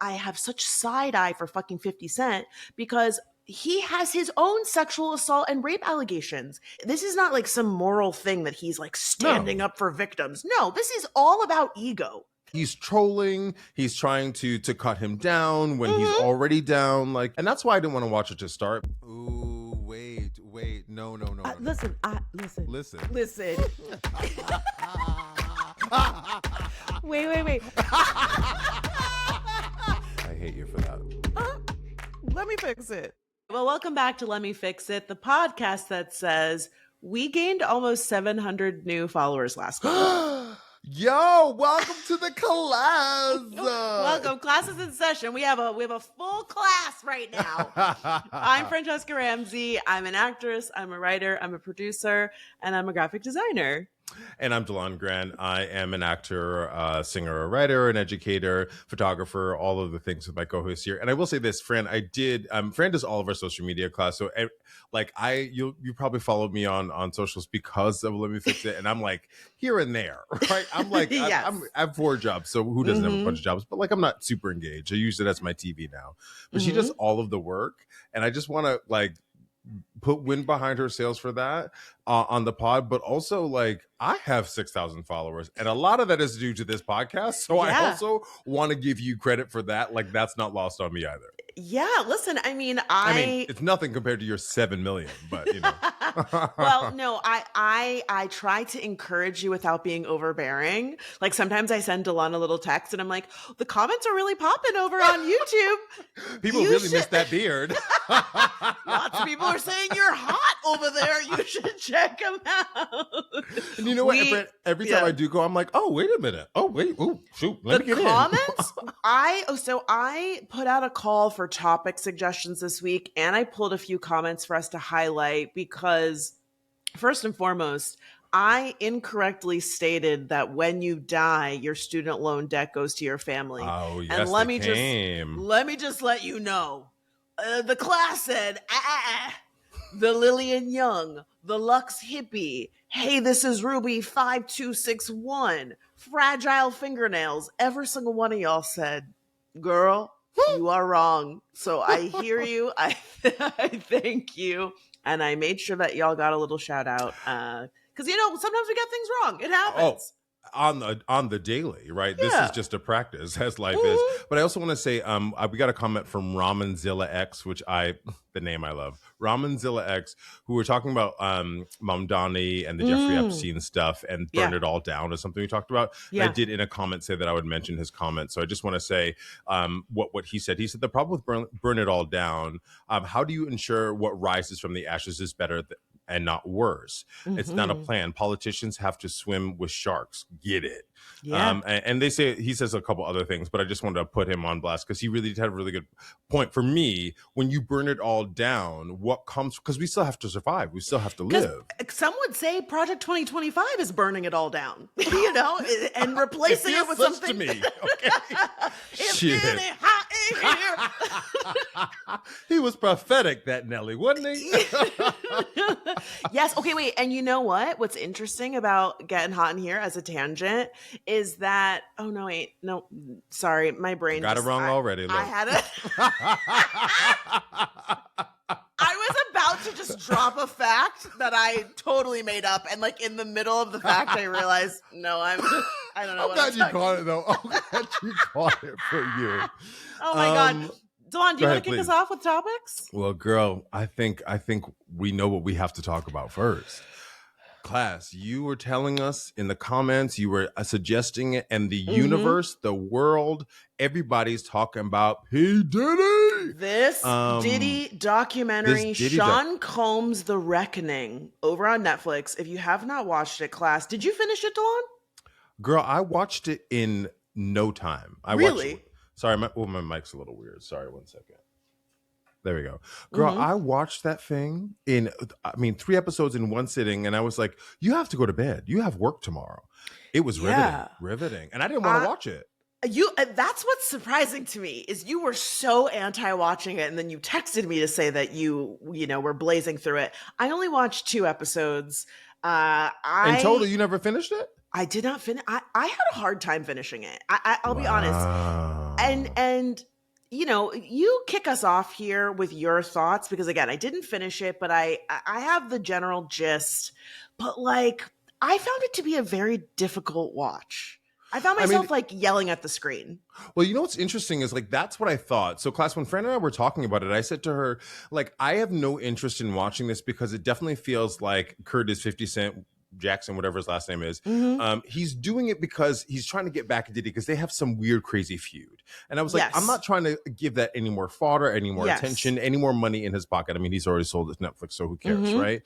I have such side eye for fucking 50 Cent because he has his own sexual assault and rape allegations. This is not like some moral thing that he's like standing up for victims. No, this is all about ego. He's trolling. He's trying to cut him down when he's already down. Like, and that's why I didn't want to watch it to start. Ooh, wait, no. Listen. Wait. I hate you for that. Let me fix it. Well, welcome back to Let Me Fix It, the podcast that says we gained almost 700 new followers last week. Yo, welcome to the class. Welcome. Class is in session. We have a full class right now. I'm Francesca Ramsey. I'm an actress. I'm a writer. I'm a producer. And I'm a graphic designer. And I'm Delon Grant. I am an actor, singer, a writer, an educator, photographer, all of the things with my co-host here. And I will say this, Fran, Fran does all of our social media class. So you probably followed me on socials because of Let Me Fix It. And I'm like here and there, right? I'm like, yes. I have 4 jobs. So who doesn't have a bunch of jobs? But like, I'm not super engaged. I use it as my TV now, but she does all of the work. And I just want to like put wind behind her sails for that on the pod, but also like I have 6,000 followers and a lot of that is due to this podcast. So I also want to give you credit for that. Like that's not lost on me either. Yeah, listen, I mean, it's nothing compared to your 7 million, but you know. Well, no, I try to encourage you without being overbearing. Like sometimes I send Delon a little text and I'm like, the comments are really popping over on YouTube. People really miss that beard. Lots of people are saying you're hot over there. You should check them out. And you know what? Every time I do go, I'm like, oh, wait a minute. Oh, wait. Oh, shoot. Let me get comments? in. I put out a call for topic suggestions this week, and I pulled a few comments for us to highlight because, first and foremost, I incorrectly stated that when you die, your student loan debt goes to your family. Oh, yes, and let me just let you know. The class said, the Lillian Young, the Lux Hippie, hey, this is Ruby 5261, Fragile Fingernails. Every single one of y'all said, girl, you are wrong. So I hear you. I thank you. And I made sure that y'all got a little shout out. Because, sometimes we get things wrong. It happens. On the daily, right? Yeah. This is just a practice as life is. But I also want to say, we got a comment from RamenZilla X, the name I love, RamenZilla X, who were talking about Mamdani and the Jeffrey Epstein stuff and Burn It All Down is something we talked about. Yeah. I did in a comment say that I would mention his comment. So I just want to say what he said. He said the problem with Burn It All Down, how do you ensure what rises from the ashes is better and not worse? It's not a plan. Politicians have to swim with sharks. Get it? Yeah. And he says a couple other things, but I just wanted to put him on blast because he really did have a really good point. For me, when you burn it all down, what comes, because we still have to survive. We still have to live. Some would say Project 2025 is burning it and replacing it with something. To me, okay? It's really hot in here. He was prophetic, that Nelly, wasn't he? Yes. Okay, wait. And you know what? What's interesting about getting hot in here as a tangent is that, sorry, my brain got it wrong already. Look. I had it. I was about to just drop a fact that I totally made up, and like in the middle of the fact, I realized, I don't know. I'm glad you caught it though. I'm glad you caught it for you. Oh my God. Delon, do you want to kick us off with topics? Well, girl, I think we know what we have to talk about first. Class, you were telling us in the comments, you were suggesting it, and the universe, the world, everybody's talking about P. Diddy. This Diddy documentary, Sean Combs' The Reckoning, over on Netflix. If you have not watched it, class, did you finish it, Delon? Girl, I watched it in no time. Really? Sorry, my mic's a little weird. Sorry, 1 second. There we go. Girl, I watched that thing in 3 episodes in one sitting, and I was like, you have to go to bed. You have work tomorrow. It was riveting. And I didn't want to watch it. That's what's surprising to me is you were so anti-watching it, and then you texted me to say that you were blazing through it. I only watched 2 episodes. In total, you never finished it? I did not finish. I had a hard time finishing it. I'll be honest. And you know, you kick us off here with your thoughts, because again, I didn't finish it, but I have the general gist. But like, I found it to be a very difficult watch. I found myself like yelling at the screen. Well, you know what's interesting is like, that's what I thought. So class, when Fran and I were talking about it, I said to her, like, I have no interest in watching this because it definitely feels like Curtis 50 Cent Jackson, whatever his last name is, he's doing it because he's trying to get back at Diddy because they have some weird, crazy feud. And I was like, I'm not trying to give that any more fodder, any more attention, any more money in his pocket. I mean, he's already sold it to Netflix, so who cares, right?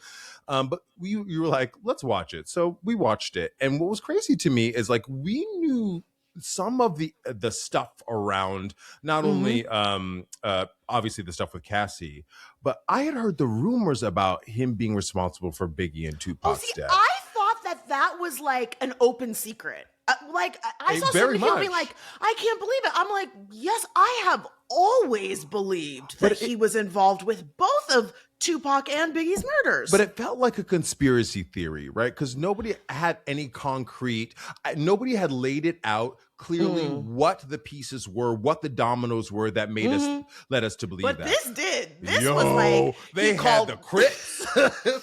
But you were like, let's watch it. So we watched it. And what was crazy to me is like, we knew some of the stuff around not only obviously the stuff with Cassie, but I had heard the rumors about him being responsible for Biggie and Tupac's death. I thought that was like an open secret. Like I saw some people being like, I can't believe it. I'm like, yes, I have always believed that he was involved with both of Tupac and Biggie's murders. But it felt like a conspiracy theory, right? Because nobody had any concrete, nobody had laid it out clearly what the pieces were, what the dominoes were that made us, led us to believe that. But this did. This was like, they had the Crips,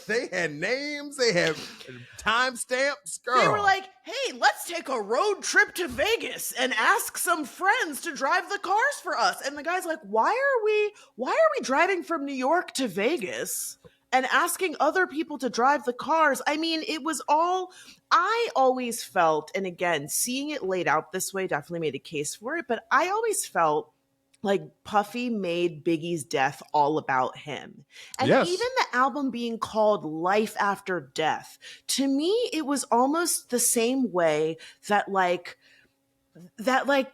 they had names, they had timestamps, girl. They were like, hey, let's take a road trip to Vegas and ask some friends to drive the cars for us. And the guy's like, why are we driving from New York to Vegas and asking other people to drive the cars? I mean, it was all, I always felt, and again, seeing it laid out this way definitely made a case for it, but I always felt like Puffy made Biggie's death all about him. And even the album being called Life After Death, to me, it was almost the same way that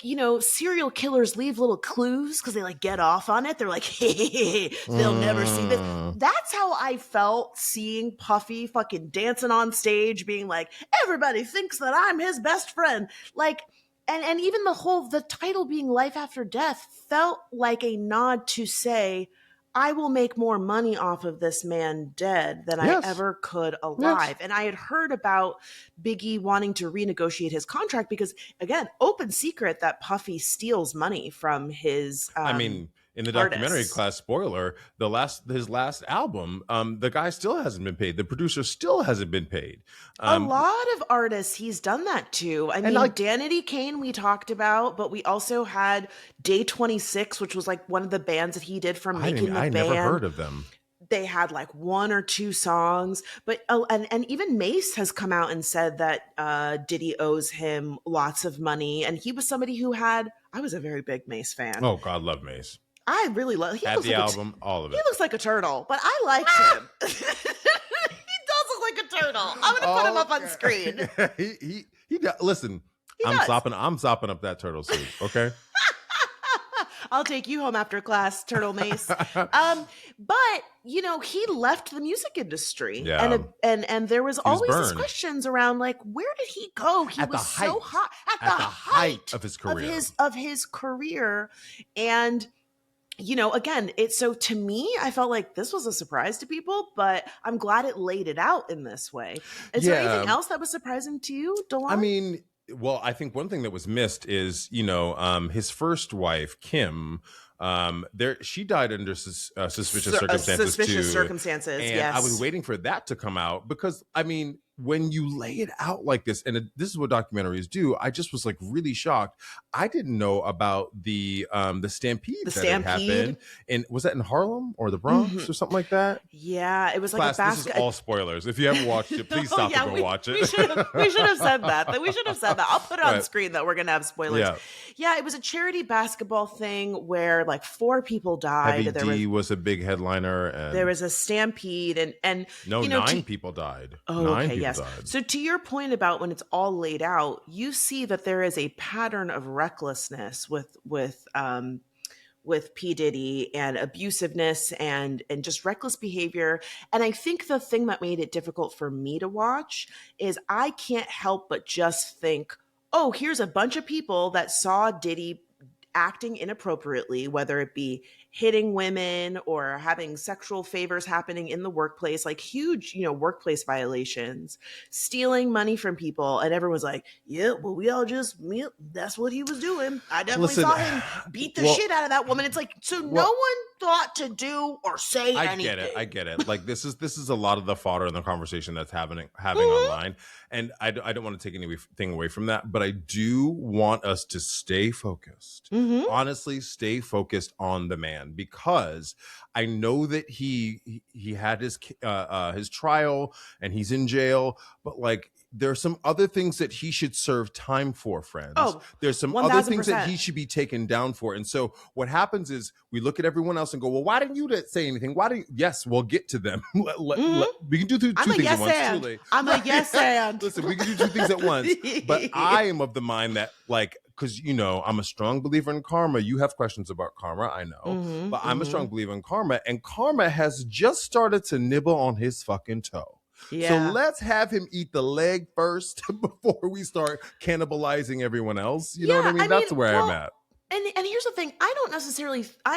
you know, serial killers leave little clues because they like get off on it. They're like, hey, they'll never see this. That's how I felt seeing Puffy fucking dancing on stage, being like, everybody thinks that I'm his best friend. Like, and even the title being Life After Death felt like a nod to say, I will make more money off of this man dead than I ever could alive. And I had heard about Biggie wanting to renegotiate his contract because, again, open secret that Puffy steals money from his in the documentary class, spoiler, his last album, the guy still hasn't been paid. The producer still hasn't been paid. A lot of artists he's done that to. I mean, Danity Kane we talked about, but we also had Day 26, which was like one of the bands that he did from Making the Band. I never heard of them. They had like one or two songs, but and even Mace has come out and said that Diddy owes him lots of money, and he was somebody who I was a very big Mace fan. Oh God, love Mace. I really love. He had the album, all of it. He looks like a turtle, but I liked him. He does look like a turtle. I'm gonna put him up on screen. he does. Listen, I'm sopping up that turtle suit. Okay. I'll take you home after class, Turtle Mace. But you know, he left the music industry, and there was always these questions around like, where did he go? He was so hot at the height of his career. Of his career, and you know, again, so to me, I felt like this was a surprise to people, but I'm glad it laid it out in this way. Is there anything else that was surprising to you, Delon? I mean, well, I think one thing that was missed is, you know, his first wife, Kim, she died under suspicious circumstances Suspicious circumstances, and I was waiting for that to come out because, I mean, when you lay it out like this, and this is what documentaries do, I just was like really shocked. I didn't know about the stampede that had happened. And was that in Harlem or the Bronx or something like that? Yeah, it was like a basket. This is all spoilers. If you haven't watched it, please stop and go watch it. We should have said that. We should have said that. I'll put it on screen that we're gonna have spoilers. Yeah, it was a charity basketball thing where like 4 people died. Heavy D was a big headliner, and there was a stampede, and no, you know, 9 people died. Oh, 9 people. Yes. So to your point about when it's all laid out, you see that there is a pattern of recklessness with P. Diddy and abusiveness and just reckless behavior. And I think the thing that made it difficult for me to watch is I can't help but just think, oh, here's a bunch of people that saw Diddy acting inappropriately, whether it be hitting women or having sexual favors happening in the workplace, like huge, workplace violations, stealing money from people. And everyone's like, yeah, well, that's what he was doing. I definitely saw him beat the shit out of that woman. It's like, so no one thought to do or say anything. I get it. Like this is a lot of the fodder in the conversation that's having online. And I don't want to take anything away from that, but I do want us to stay focused. Honestly, stay focused on the man, because I know that he had his trial and he's in jail, but like there's some other things that he should serve time for, friends. There's some 1,000%. Other things that he should be taken down for. And so what happens is we look at everyone else and go, well, why didn't you say anything? Yes, we'll get to them. We can do two things at once. I'm a yes and. Listen, we can do two things at once. But I am of the mind that, like, because, I'm a strong believer in karma. You have questions about karma, I know. But I'm a strong believer in karma. And karma has just started to nibble on his fucking toe. Yeah. So let's have him eat the leg first before we start cannibalizing everyone else. You know what I mean? That's where I'm at. And here's the thing, I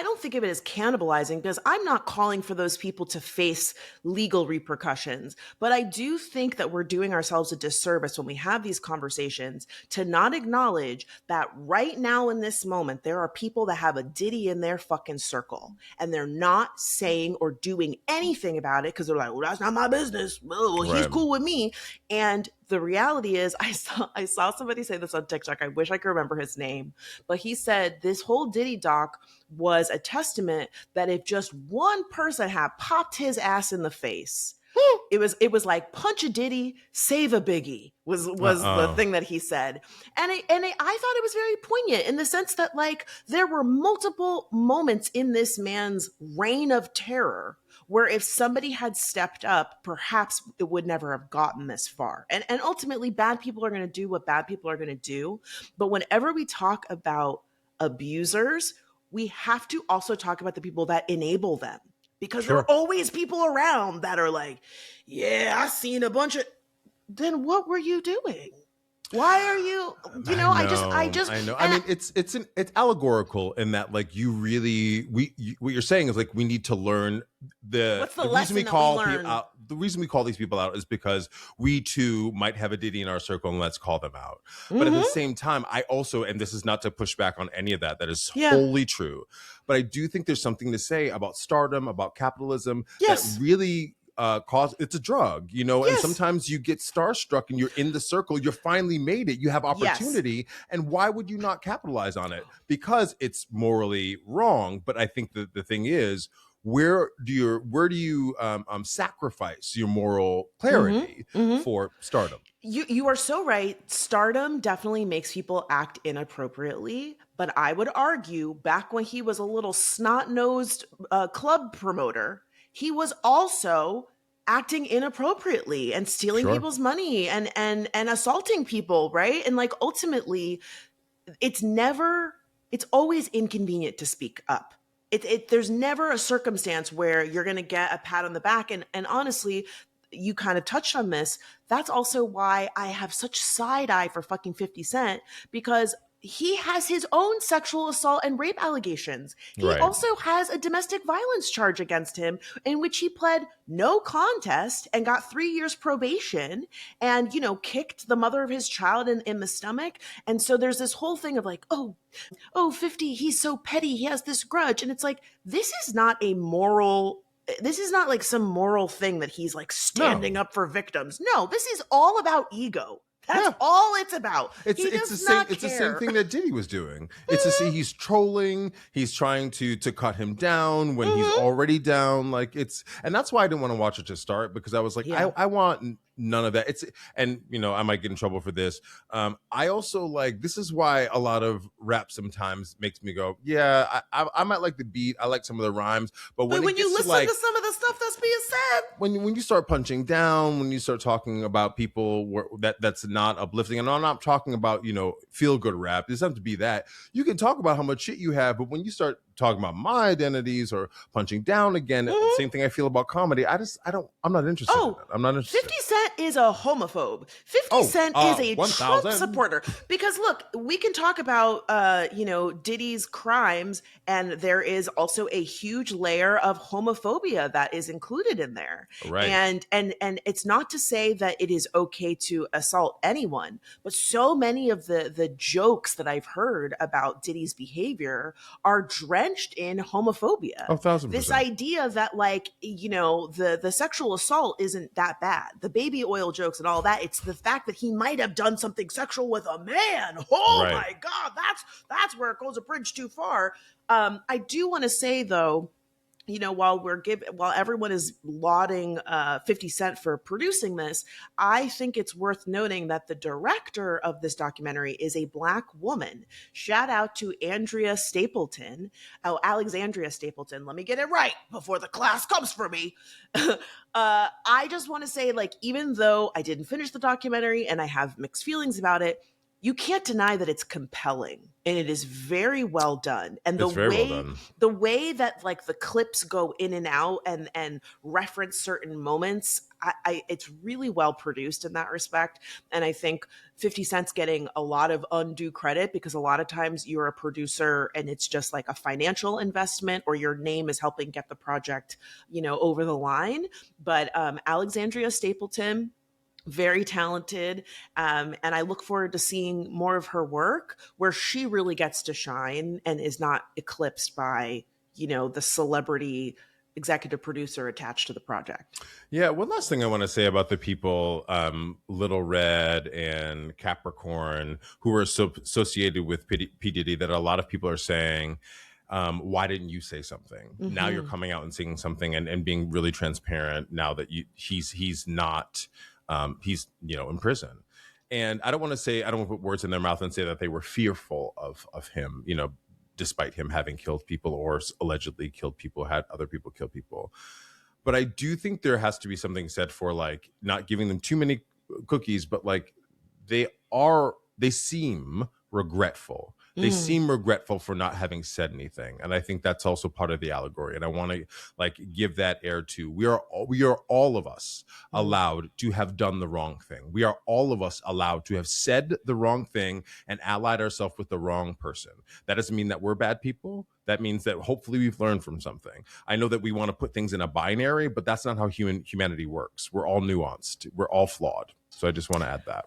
don't think of it as cannibalizing, because I'm not calling for those people to face legal repercussions. But I do think that we're doing ourselves a disservice when we have these conversations to not acknowledge that right now in this moment, there are people that have a Diddy in their fucking circle and they're not saying or doing anything about it because they're like, well, that's not my business. Well, he's cool with me. And the reality is, I saw somebody say this on TikTok. I wish I could remember his name, but he said this whole Diddy doc was a testament that if just one person had popped his ass in the face, it was like punch a Diddy, save a Biggie was the thing that he said. And I thought it was very poignant in the sense that, like, there were multiple moments in this man's reign of terror where if somebody had stepped up, perhaps it would never have gotten this far. And ultimately, bad people are going to do what bad people are going to do. But whenever we talk about abusers, we have to also talk about the people that enable them. Because there are always people around that are like, yeah, I seen a bunch of... Then what were you doing? Why are you, I know. I mean, it's allegorical in that, like, you really, what you're saying is, like, we need to learn what's the lesson we learn? The reason we call these people out is because we too might have a Diddy in our circle, and let's call them out. But at the same time, I also, and this is not to push back on any of that is wholly true, but I do think there's something to say about stardom, about capitalism, that really it's a drug, and sometimes you get starstruck and you're in the circle, you're finally made it, you have opportunity, and why would you not capitalize on it? Because it's morally wrong. But I think that the thing is, where do you sacrifice your moral clarity for stardom? You are so right. Stardom definitely makes people act inappropriately, but I would argue back when he was a little snot-nosed club promoter, he was also acting inappropriately and stealing people's money and assaulting people, right? And, like, ultimately, it's always inconvenient to speak up. There's never a circumstance where you're going to get a pat on the back. And honestly, you kind of touched on this. That's also why I have such side eye for fucking 50 Cent, because he has his own sexual assault and rape allegations. He also has a domestic violence charge against him in which he pled no contest and got 3 years probation and, kicked the mother of his child in the stomach. And so there's this whole thing of like, oh, 50, he's so petty. He has this grudge. And it's like, this is not like some moral thing that he's like standing up for victims. No, this is all about ego. That's all it's about. It's the same thing that Diddy was doing. He's trolling. He's trying to cut him down when he's already down. Like, and that's why I didn't want to watch it to start, because I was like, I want none of that. I might get in trouble for this. I also, like, this is why a lot of rap sometimes makes me go, yeah, I might like the beat. I like some of the rhymes, but when you listen to some of the stuff that's being said, when you start punching down, when you start talking about people that's not uplifting, and I'm not talking about feel good rap. It doesn't have to be that. You can talk about how much shit you have, but when you start talking about my identities or punching down again. Same thing I feel about comedy. I'm not interested in it. I'm not interested. 50 Cent is a homophobe. 50 Cent is a 1,000. Trump supporter. Because look, we can talk about, Diddy's crimes, and there is also a huge layer of homophobia that is included in there. Right. And it's not to say that it is okay to assault anyone, but so many of the jokes that I've heard about Diddy's behavior are drenched in homophobia. 1,000%. This idea that, like, the sexual assault isn't that bad. The baby oil jokes and all that. It's the fact that he might have done something sexual with a man. Oh Right. my God, that's where it goes a bridge too far. I do want to say though, while everyone is lauding 50 Cent for producing this, I think it's worth noting that the director of this documentary is a Black woman. Shout out to Alexandria Stapleton. Let me get it right before the class comes for me. I just want to say, like, even though I didn't finish the documentary and I have mixed feelings about it, you can't deny that it's compelling and it is very well done. And the way that, like, the clips go in and out and reference certain moments, it's really well produced in that respect. And I think 50 Cent's getting a lot of undue credit because a lot of times you're a producer and it's just like a financial investment or your name is helping get the project, over the line. But Alexandria Stapleton, very talented. And I look forward to seeing more of her work where she really gets to shine and is not eclipsed by, the celebrity executive producer attached to the project. Yeah. One last thing I want to say about the people, Little Red and Capricorn, who are associated with P. Diddy, that a lot of people are saying, why didn't you say something? Mm-hmm. Now you're coming out and saying something and being really transparent now that he's not... he's, in prison. And I don't want to put words in their mouth and say that they were fearful of him, despite him having killed people or allegedly killed people, had other people kill people. But I do think there has to be something said for, like, not giving them too many cookies, but, like, they seem regretful. They seem regretful for not having said anything. And I think that's also part of the allegory. And I want to, like, give that air to, we are all of us allowed to have done the wrong thing. We are all of us allowed to have said the wrong thing and allied ourselves with the wrong person. That doesn't mean that we're bad people. That means that hopefully we've learned from something. I know that we want to put things in a binary, but that's not how humanity works. We're all nuanced. We're all flawed. So I just want to add that.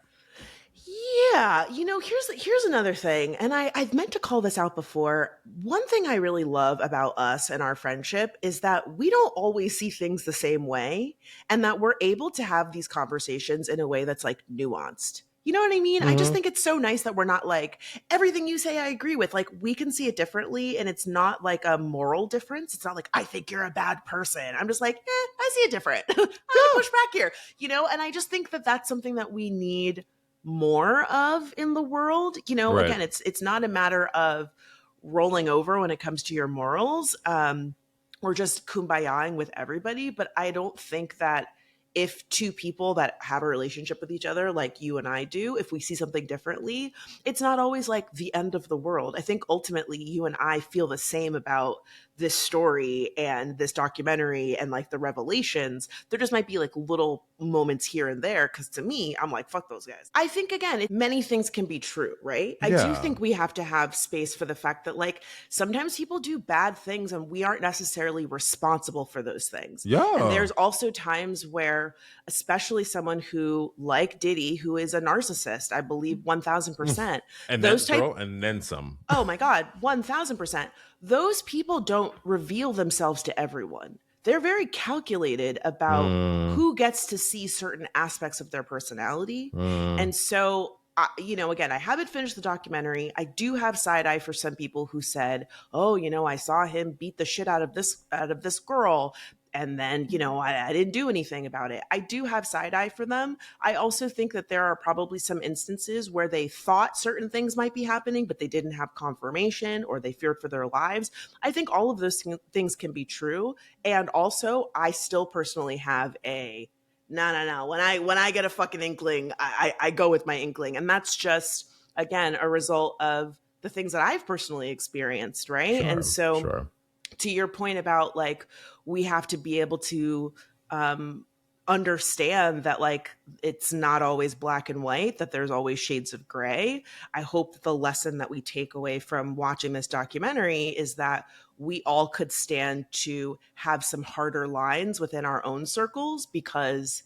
Yeah, here's another thing, and I've meant to call this out before. One thing I really love about us and our friendship is that we don't always see things the same way, and that we're able to have these conversations in a way that's, like, nuanced. You know what I mean? Mm-hmm. I just think it's so nice that we're not like, everything you say I agree with. Like, we can see it differently, and it's not like a moral difference. It's not like, I think you're a bad person. I'm just like, I see it different. I'm gonna push back here, and I just think that that's something that we need more of in the world. Right. Again, it's not a matter of rolling over when it comes to your morals, or just kumbayaing with everybody. But I don't think that if two people that have a relationship with each other, like you and I do, if we see something differently, it's not always like the end of the world. I think ultimately you and I feel the same about this story and this documentary and, like, the revelations. There just might be, like, little moments here and there, because to me, I'm like, fuck those guys. I think, again, many things can be true, right? I do think we have to have space for the fact that, like, sometimes people do bad things and we aren't necessarily responsible for those things. Yeah. And there's also times where, especially someone who, like Diddy, who is a narcissist, I believe 1,000%. And then some. Oh my God, 1,000%. Those people don't reveal themselves to everyone. They're very calculated about who gets to see certain aspects of their personality. And so, again, I haven't finished the documentary. I do have side eye for some people who said, oh, I saw him beat the shit out of this girl. And then, I didn't do anything about it. I do have side eye for them. I also think that there are probably some instances where they thought certain things might be happening, but they didn't have confirmation or they feared for their lives. I think all of those things can be true. And also, I still personally have a no. When I get a fucking inkling, I go with my inkling. And that's just, again, a result of the things that I've personally experienced, right? Sure, And so sure. to your point about like, we have to be able to understand that like it's not always black and white, that there's always shades of gray. I hope that the lesson that we take away from watching this documentary is that we all could stand to have some harder lines within our own circles, because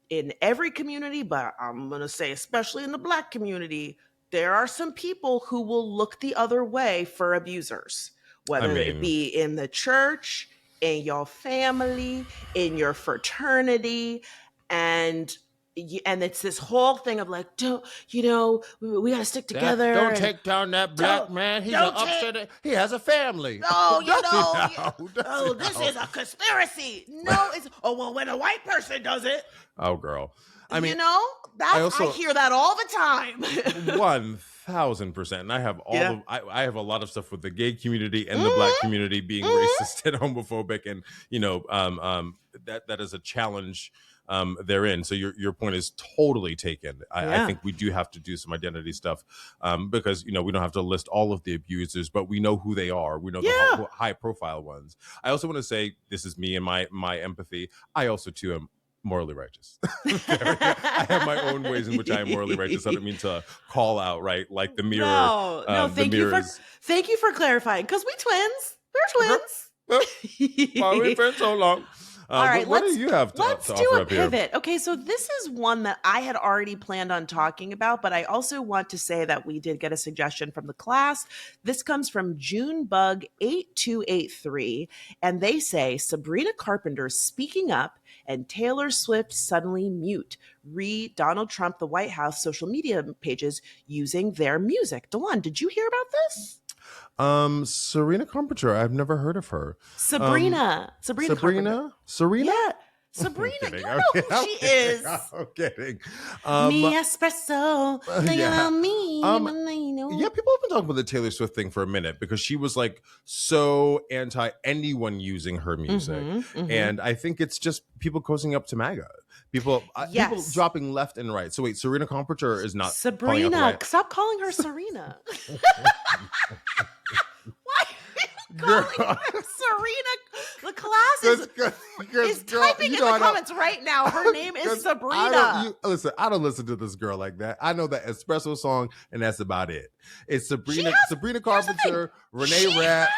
in every community, but I'm going to say especially in the Black community, there are some people who will look the other way for abusers, whether it be in the church, in your family, in your fraternity, and it's this whole thing of like, don't, we got to stick together. Don't take down that black man. He's an upset. He has a family. This is a conspiracy. No, it's well, when a white person does it. Oh, girl. I mean, I hear that all the time. 1000%. And I have I have a lot of stuff with the gay community and the Black community being racist and homophobic, and that is a challenge therein. So your point is totally taken. I think we do have to do some identity stuff because we don't have to list all of the abusers, but we know who they are. We know the high profile ones. I also want to say, this is me and my empathy. I also too am morally righteous. I have my own ways in which I am morally righteous. I don't mean to call out, right? Like the mirror. No, thank you for clarifying, because we twins. We're twins. Why we've been so long. All right, what do you have to let's offer do a up here? pivot. Okay, so this is one that I had already planned on talking about, but I also want to say that we did get a suggestion from the class. This comes from Junebug8283, and they say Sabrina Carpenter speaking up and Taylor Swift suddenly mute. Read Donald Trump, the White House social media pages using their music. Delon, did you hear about this? Sabrina Carpenter. I've never heard of her. Sabrina Carpenter. Serena? Yeah. Sabrina, you know who she is. I'm kidding. Me espresso. Me. Yeah, people have been talking about the Taylor Swift thing for a minute, because she was like so anti anyone using her music. And I think it's just people cozying up to MAGA. People dropping left and right. So wait, Sabrina Carpenter is not Sabrina. Stop calling her Serena. Why? Calling her Serena. The class is typing in the comments right now. Her name is Sabrina. I don't listen to this girl like that. I know that espresso song, and that's about it. It's Sabrina Carpenter, Renee Rapp,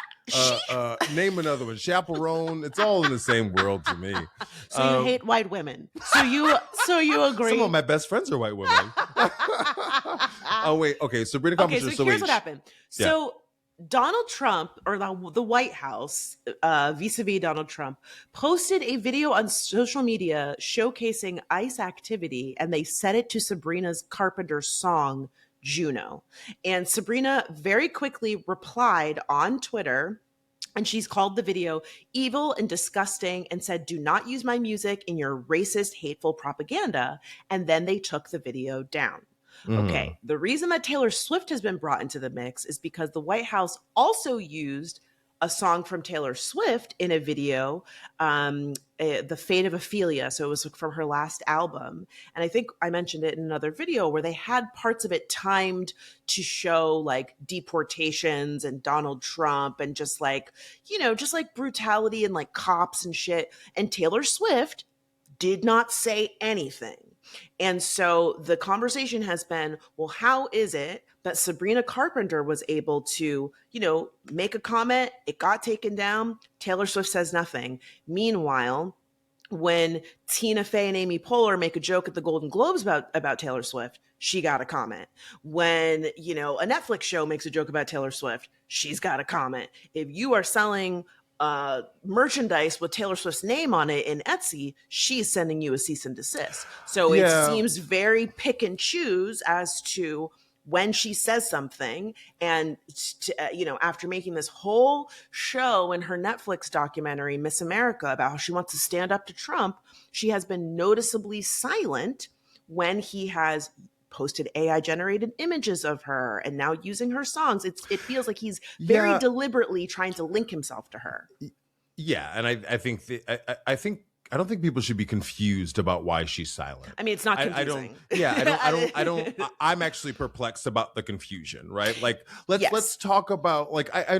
name another one, Chaperone. It's all in the same world to me. So you hate white women. So you agree. Some of my best friends are white women. Oh wait, okay. Sabrina Carpenter. Okay, so here's what happened. So Donald Trump, or the White House, vis-a-vis Donald Trump, posted a video on social media showcasing ICE activity, and they set it to Sabrina Carpenter's song, Juno. And Sabrina very quickly replied on Twitter, and she's called the video evil and disgusting and said, "Do not use my music in your racist, hateful propaganda." And then they took the video down. Okay, the reason that Taylor Swift has been brought into the mix is because the White House also used a song from Taylor Swift in a video, The Fate of Ophelia. So it was from her last album. And I think I mentioned it in another video where they had parts of it timed to show like deportations and Donald Trump and just like brutality and like cops and shit. And Taylor Swift did not say anything. And so the conversation has been, well, how is it that Sabrina Carpenter was able to, make a comment, it got taken down, Taylor Swift says nothing. Meanwhile, when Tina Fey and Amy Poehler make a joke at the Golden Globes about Taylor Swift, she got a comment. When, a Netflix show makes a joke about Taylor Swift, she's got a comment. If you are selling merchandise with Taylor Swift's name on it in Etsy, she's sending you a cease and desist. So it seems very pick and choose as to when she says something. And after making this whole show in her Netflix documentary Miss America about how she wants to stand up to Trump, she has been noticeably silent when he has posted AI generated images of her and now using her songs. It feels like he's very deliberately trying to link himself to her. Yeah, and I think people should be confused about why she's silent. I mean, it's not confusing. I don't. I'm actually perplexed about the confusion, right? Like, let's talk about, like, I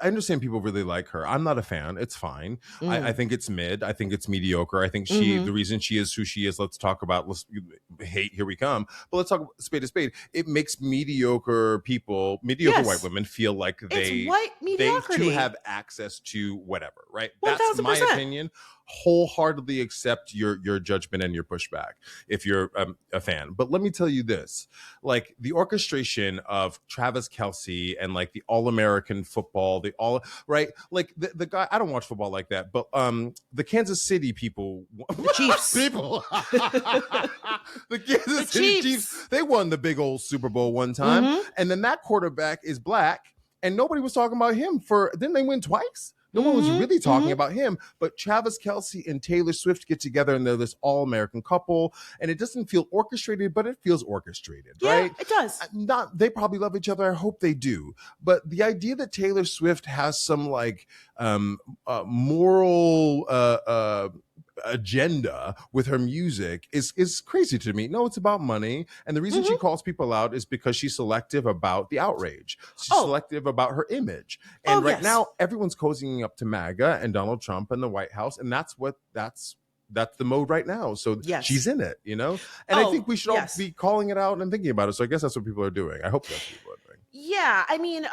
understand people really like her. I'm not a fan. It's fine. I think it's mid. I think it's mediocre. I think the reason she is who she is. Let's talk about. Hate. Here we come. But let's talk spade to spade. It makes mediocre white women feel like they too have access to whatever, right? 1000%. That's my opinion. Wholeheartedly accept your judgment and your pushback if you're a fan. But let me tell you this, like, the orchestration of Travis Kelce and like the All-American football, right? Like the guy, I don't watch football like that, but the Kansas City people, the Chiefs people, the Kansas City Chiefs, they won the big old Super Bowl one time, and then that quarterback is black, and nobody was talking about him didn't they win twice? No one was really talking about him, but Travis Kelce and Taylor Swift get together and they're this all-American couple, and it doesn't feel orchestrated, but it feels orchestrated, right? Yeah, it does. They probably love each other. I hope they do. But the idea that Taylor Swift has some like moral agenda with her music is crazy to me. No, it's about money, and the reason she calls people out is because she's selective about the outrage. She's selective about her image, and now everyone's cozying up to MAGA and Donald Trump and the White House, and that's the mode right now. So she's in it, you know, and I think we should all be calling it out and thinking about it. So I guess that's what people are doing. I hope that's what people are doing. Yeah, I mean,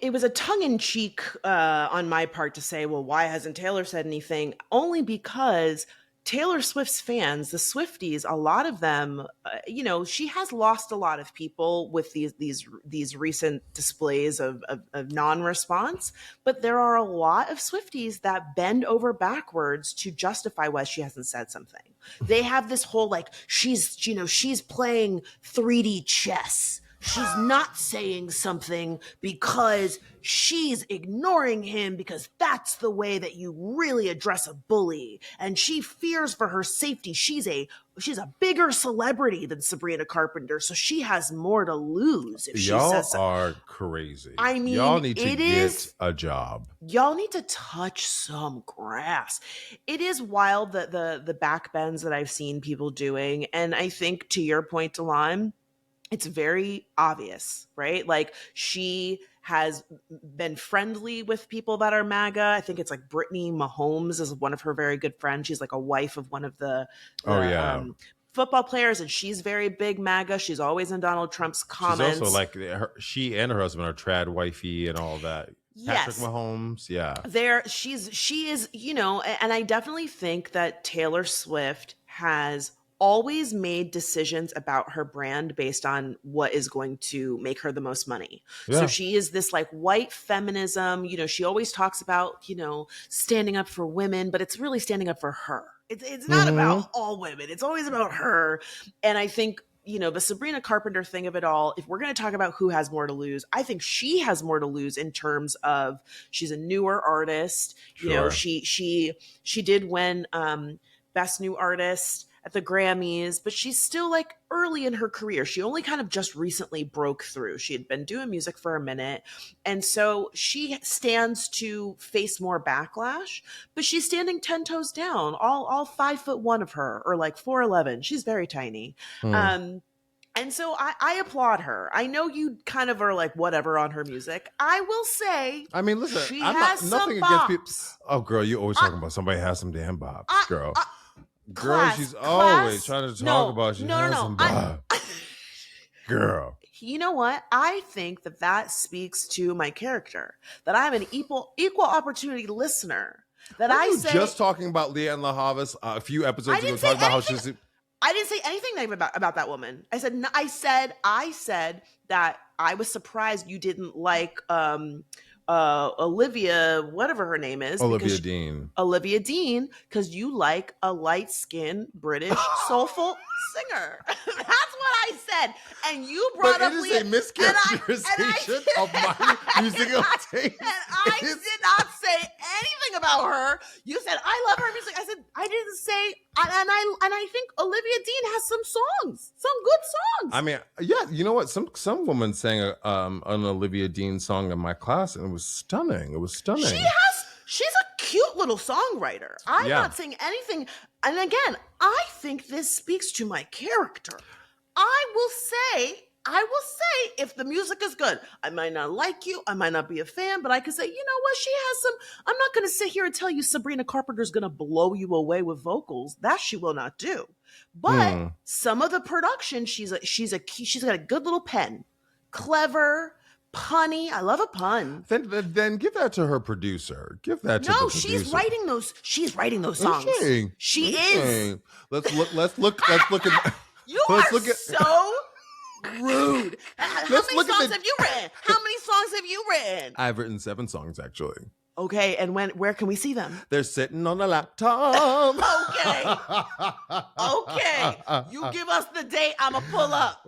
it was a tongue-in-cheek on my part to say, well, why hasn't Taylor said anything? Only because Taylor Swift's fans, the Swifties, a lot of them, she has lost a lot of people with these recent displays of non-response. But there are a lot of Swifties that bend over backwards to justify why she hasn't said something. They have this whole like she's playing 3D chess. She's not saying something because she's ignoring him because that's the way that you really address a bully. And she fears for her safety. She's a bigger celebrity than Sabrina Carpenter, so she has more to lose if she says something. Y'all are crazy. I mean, y'all need to get a job. Y'all need to touch some grass. It is wild that the backbends that I've seen people doing, and I think to your point, Delon, it's very obvious, right? Like, she has been friendly with people that are MAGA. I think it's like Brittany Mahomes is one of her very good friends. She's like a wife of one of the football players, and she's very big MAGA. She's always in Donald Trump's comments. She's also like she and her husband are trad wifey and all that. Patrick Mahomes, she is, and I definitely think that Taylor Swift has always made decisions about her brand based on what is going to make her the most money. Yeah. So she is this like white feminism, she always talks about, standing up for women, but it's really standing up for her. It's not about all women. It's always about her. And I think, the Sabrina Carpenter thing of it all, if we're going to talk about who has more to lose, I think she has more to lose in terms of she's a newer artist. Sure. She did win Best New Artist at the Grammys, but she's still like early in her career. She only kind of just recently broke through. She had been doing music for a minute. And so she stands to face more backlash, but she's standing 10 toes down, all 5'1" of her, or like 4'11". She's very tiny. And so I applaud her. I know you kind of are like whatever on her music. I will say, I mean, listen, she I'm has not some nothing bops. against people. Oh, girl, you always talking about somebody has some damn bops, girl. She's class. Always trying to talk about she has some bops. Girl. You know what? I think that speaks to my character, that I'm an equal opportunity listener. That I say just talking about Leanne LaHavis a few episodes ago, talking about how she's. I didn't say anything negative about that woman. I said that I was surprised you didn't like Olivia, whatever her name is. Olivia Dean, because you like a light-skinned British soulful singer. That's what I said. And you brought up Leah. It is a mischaracterization of my musical taste. And I did not say anything about her. You said, I love her music. I said, I didn't say, and I think Olivia Dean has some songs, some good songs. I mean, yeah, you know what? Some woman sang an Olivia Dean song in my class, and it was stunning. It was stunning. She's a cute little songwriter. I'm not saying anything. And again, I think this speaks to my character. I will say, if the music is good, I might not like you, I might not be a fan, but I can say, you know what, she has some. I'm not going to sit here and tell you Sabrina Carpenter's going to blow you away with vocals. That she will not do. But some of the production, she's got a good little pen, clever, punny. I love a pun. Then give that to her producer. Give that to the producer. No, she's writing those songs. She is. Let's look at. You are so rude. How many songs have you written? I've written 7 songs, actually. Okay, and where can we see them? They're sitting on a laptop. Okay. You give us the date, I'ma pull up.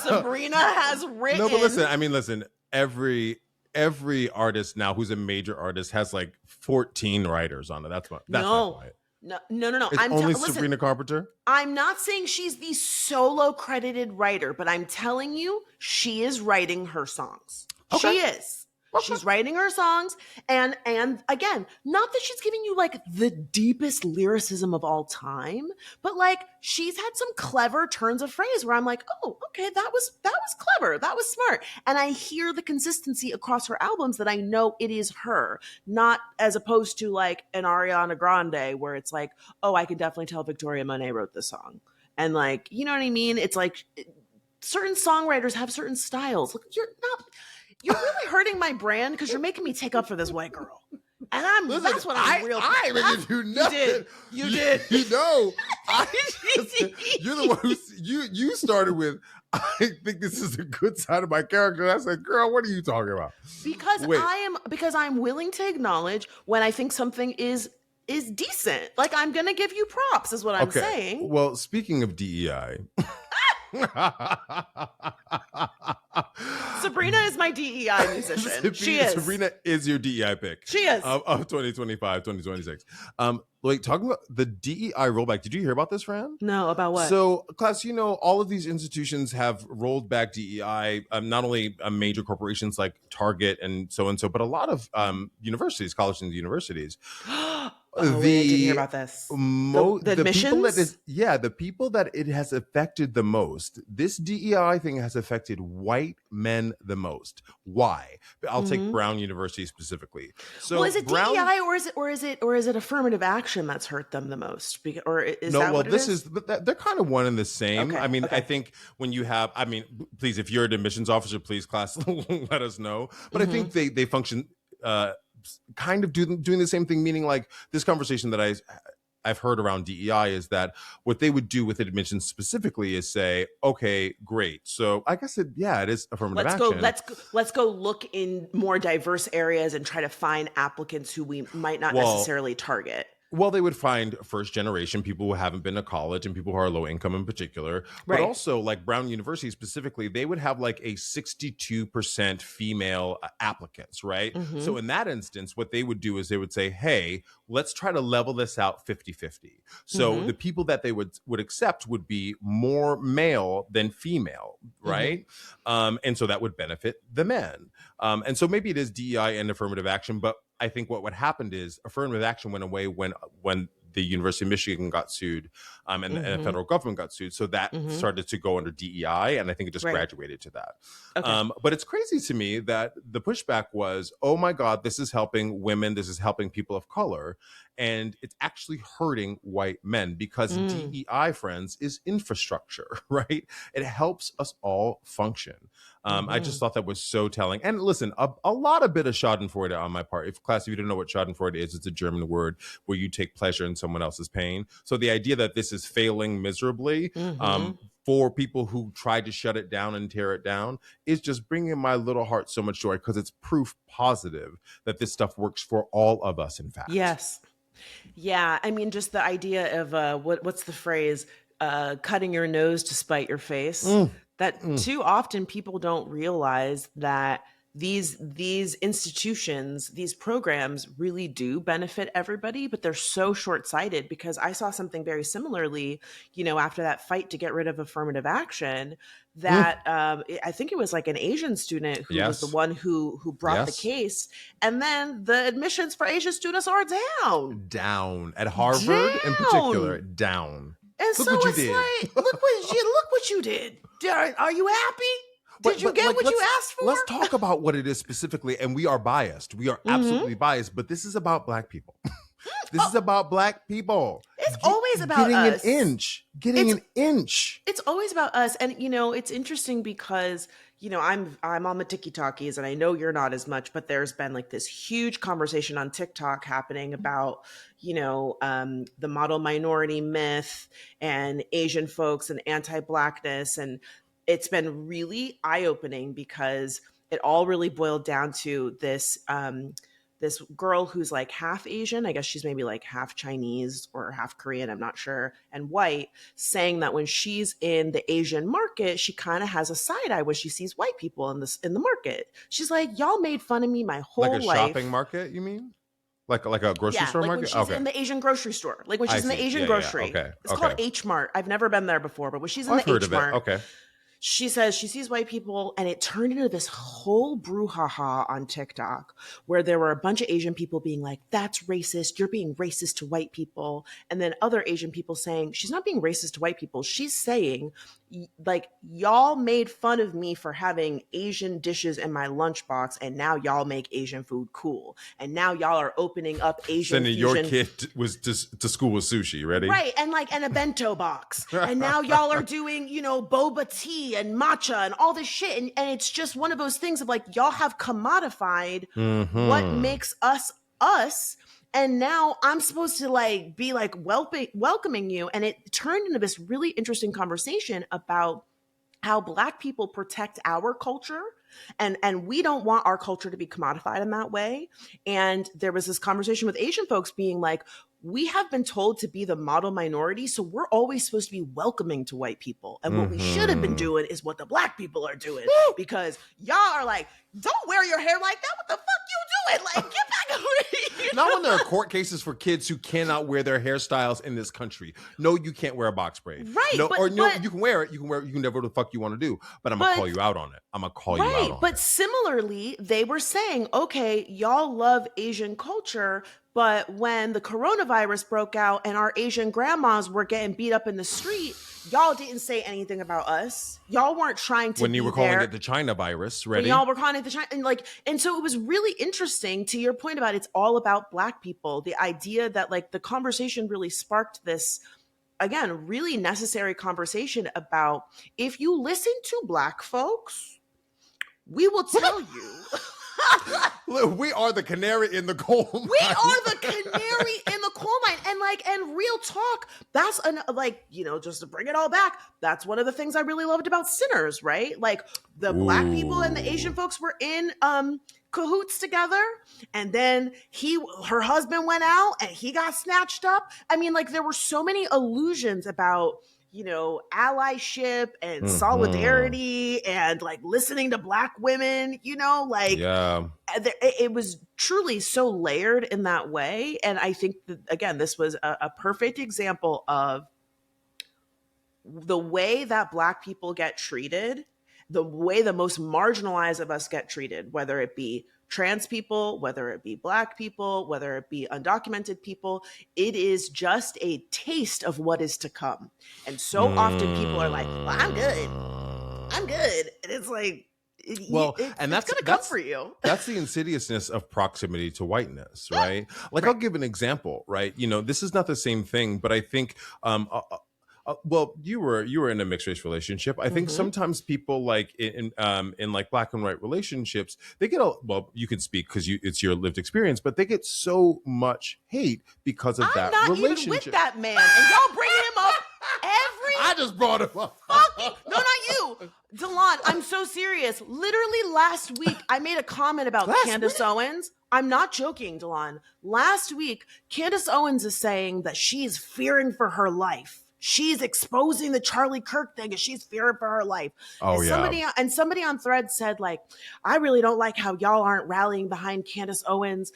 Sabrina has written. No, but listen. Every artist now who's a major artist has like 14 writers on it. That's my point. No. It's only Sabrina Carpenter? I'm not saying she's the solo credited writer, but I'm telling you, she is writing her songs. Okay. She is. Okay. She's writing her songs. And again, not that she's giving you like the deepest lyricism of all time, but like she's had some clever turns of phrase where I'm like, oh, okay, that was clever. That was smart. And I hear the consistency across her albums that I know it is her, not as opposed to like an Ariana Grande where it's like, oh, I can definitely tell Victoria Monet wrote this song. And like, you know what I mean? It's like certain songwriters have certain styles. Look, you're really hurting my brand because you're making me take up for this white girl. And that's what I'm real. I didn't do nothing. You did. You know, you're the one who you started with. I think this is a good side of my character. And I said, girl, what are you talking about? Because I'm willing to acknowledge when I think something is decent. Like I'm gonna give you props, is what I'm saying. Well, speaking of DEI. Sabrina is my DEI musician. She is. Sabrina is your DEI pick. She is. Of 2025, 2026. Like talking about the DEI rollback. Did you hear about this, Fran? No, about what? So, class, all of these institutions have rolled back DEI, not only major corporations like Target and so, but a lot of universities, colleges and universities. I didn't hear about this. The admissions? The people that it has affected the most, this DEI thing has affected white men the most. Why? I'll take Brown University specifically. So is it DEI or is it affirmative action that's hurt them the most? They're kind of one and the same. Okay, I think when you have, please, if you're an admissions officer, please class, let us know. But I think they function kind of doing the same thing, meaning like this conversation that I've heard around DEI is that what they would do with admissions specifically is say, okay, great. So I guess it is affirmative action. Let's go look in more diverse areas and try to find applicants who we might not necessarily target. Well, they would find first generation people who haven't been to college and people who are low income in particular. But also like Brown University specifically, they would have like a 62% female applicants, right? So in that instance, what they would do is they would say, hey, let's try to level this out 50-50. So the people that they would accept would be more male than female, right? And so that would benefit the men. And so maybe it is DEI and affirmative action, but I think what happened is affirmative action went away when the University of Michigan got sued and the federal government got sued. So that started to go under DEI, and I think it just graduated to that. Okay. But it's crazy to me that the pushback was, oh my God, this is helping women. This is helping people of color. And it's actually hurting white men because DEI, friends, is infrastructure, right? It helps us all function. I just thought that was so telling. And listen, a lot of bit of Schadenfreude on my part. If you don't know what Schadenfreude is, it's a German word where you take pleasure in someone else's pain. So the idea that this is failing miserably for people who tried to shut it down and tear it down is just bringing my little heart so much joy because it's proof positive that this stuff works for all of us, in fact. Yes. Yeah. I mean, just the idea of what's the phrase? Cutting your nose to spite your face. That too often people don't realize that these institutions, these programs really do benefit everybody, but they're so short-sighted, because I saw something very similarly, after that fight to get rid of affirmative action, that I think it was like an Asian student who was the one who brought the case, and then the admissions for Asian students are down at Harvard in particular, down. And look so it's did. Like, look what you did. Are you happy? Did you get what you asked for? Let's talk about what it is specifically. And we are biased. We are absolutely biased. But this is about Black people. This is about Black people. It's always about getting us. Getting an inch. It's always about us. And, it's interesting because, I'm on the TikTokies, and I know you're not as much, but there's been like this huge conversation on TikTok happening about, the model minority myth and Asian folks and anti-Blackness. And it's been really eye-opening, because it all really boiled down to this this girl who's like half Asian, I guess she's maybe like half Chinese or half Korean, I'm not sure, and white, saying that when she's in the Asian market, she kind of has a side eye when she sees white people in the market. She's like, y'all made fun of me my whole life. Like a shopping market, you mean? Like a grocery store market? When she's in the Asian grocery store. Like when she's in the Asian grocery. Okay. It's called H Mart. I've never been there before, but when she's in the H Mart. Okay. She says she sees white people, and it turned into this whole brouhaha on TikTok, where there were a bunch of Asian people being like, that's racist. You're being racist to white people. And then other Asian people saying, she's not being racist to white people. She's saying, like, y'all made fun of me for having Asian dishes in my lunchbox, and now y'all make Asian food cool. And now y'all are opening up Asian Sending fusion. Your kid was to school with sushi, ready? Right, and a bento box. And now y'all are doing, boba tea and matcha and all this shit. And it's just one of those things of like, y'all have commodified what makes us us. And now I'm supposed to like be like welcoming you. And it turned into this really interesting conversation about how Black people protect our culture. And we don't want our culture to be commodified in that way. And there was this conversation with Asian folks being like, we have been told to be the model minority, so we're always supposed to be welcoming to white people. And what we should have been doing is what the Black people are doing. Because y'all are like, don't wear your hair like that. What the fuck you doing? Like, get back over here. Not when there are court cases for kids who cannot wear their hairstyles in this country. No, you can't wear a box braid. Right. No, you can wear it. You can never what the fuck you want to do. But I'm going to call you out on it. I'm going to call you out on it. But similarly, they were saying, okay, y'all love Asian culture, but when the coronavirus broke out and our Asian grandmas were getting beat up in the street, y'all didn't say anything about us. Y'all weren't trying to when you were calling it the China virus, ready? When y'all were calling it the China, and so it was really interesting to your point about it's all about Black people. The idea that like the conversation really sparked this, again, really necessary conversation about if you listen to Black folks, we will tell you. Look, we are the canary in the coal mine. We are the canary in the coal mine. And real talk, that's just to bring it all back, that's one of the things I really loved about Sinners, right? Like the Black people and the Asian folks were in cahoots together, and then her husband went out and he got snatched up. I mean, like there were so many allusions about allyship and solidarity and like listening to Black women, it was truly so layered in that way. And I think that, again, this was a perfect example of the way that Black people get treated, the way the most marginalized of us get treated, whether it be trans people, whether it be Black people, whether it be undocumented people. It is just a taste of what is to come. And so often people are like, well, I'm good. And it's like, it's going to come for you. That's the insidiousness of proximity to whiteness, right? Like, I'll give an example, right? This is not the same thing, but I think, you were in a mixed race relationship. I think sometimes people like in like Black and white relationships, they get you can speak because it's your lived experience, but they get so much hate because of that relationship. I'm not even with that man, and y'all bring him up I just brought him up. No, not you. Delon, I'm so serious. Literally last week, I made a comment about Candace Owens. I'm not joking, Delon. Last week, Candace Owens is saying that she's fearing for her life. she's exposing the Charlie Kirk thing and she's fearing for her life. Oh, and somebody on Thread said, like, I really don't like how y'all aren't rallying behind Candace Owens.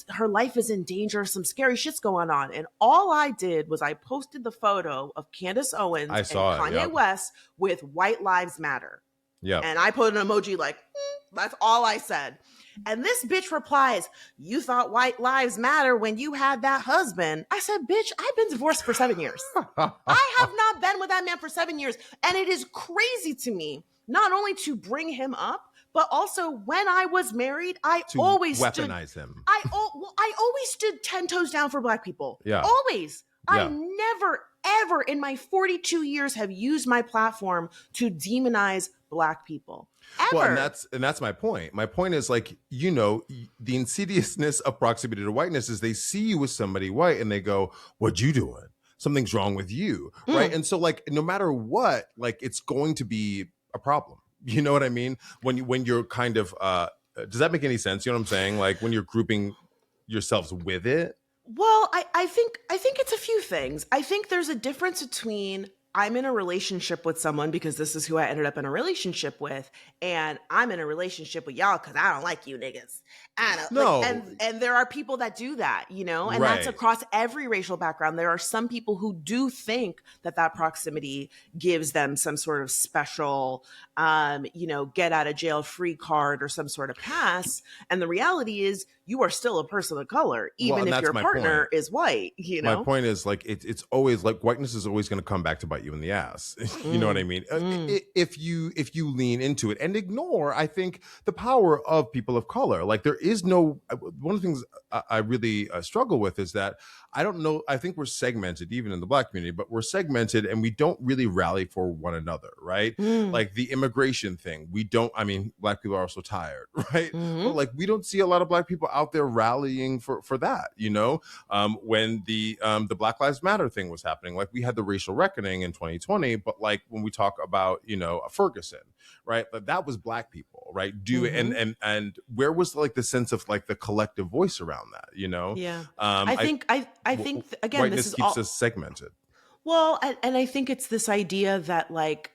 Her life is in danger. Some scary shit's going on. And all I did was I posted the photo of Candace Owens and Kanye West with White Lives Matter. Yeah. And I put an emoji like, that's all I said. And this bitch replies, you thought white lives matter when you had that husband. I said, bitch, I've been divorced for 7 years. I have not been with that man for 7 years. And it is crazy to me, not only to bring him up, but also when I was married, I always weaponize him. I always stood 10 toes down for Black people. Yeah. Always. Yeah. I never, ever in my 42 years have used my platform to demonize Black people. Ever. Well, and that's my point. My point is, like, you know, the insidiousness of proximity to whiteness is they see you with somebody white and they go, what you doing? Something's wrong with you, right? And so, like, no matter what, like, it's going to be a problem. You know what I mean? When you're kind of, does that make any sense? You know what I'm saying? Like, when you're grouping yourselves with it. Well, I think it's a few things. I think there's a difference between I'm in a relationship with someone because this is who I ended up in a relationship with, and I'm in a relationship with y'all because I don't like you niggas. And there are people that do that, you know, and that's across every racial background. There are some people who do think that proximity gives them some sort of special, get out of jail free card or some sort of pass. And the reality is, you are still a person of color, even if your partner is white. You know, my point is, like, it's always like whiteness is always going to come back to bite you in the ass. You know what I mean? If you lean into it and ignore, I think, the power of people of color. Like, there is no, one of the things I really struggle with is that I don't know. I think we're segmented, even in the Black community, but we're segmented and we don't really rally for one another, right? Like the immigration thing, we don't. I mean, Black people are also tired, right? But, like, we don't see a lot of Black people out there rallying for that. You know, when the Black Lives Matter thing was happening, like, we had the racial reckoning in 2020, but, like, when we talk about, you know, Ferguson, right? But that was Black people, right? And where was, like, the sense of, like, the collective voice around that? You know? Yeah. I think again, whiteness this is keeps us segmented. Well, and I think it's this idea that, like,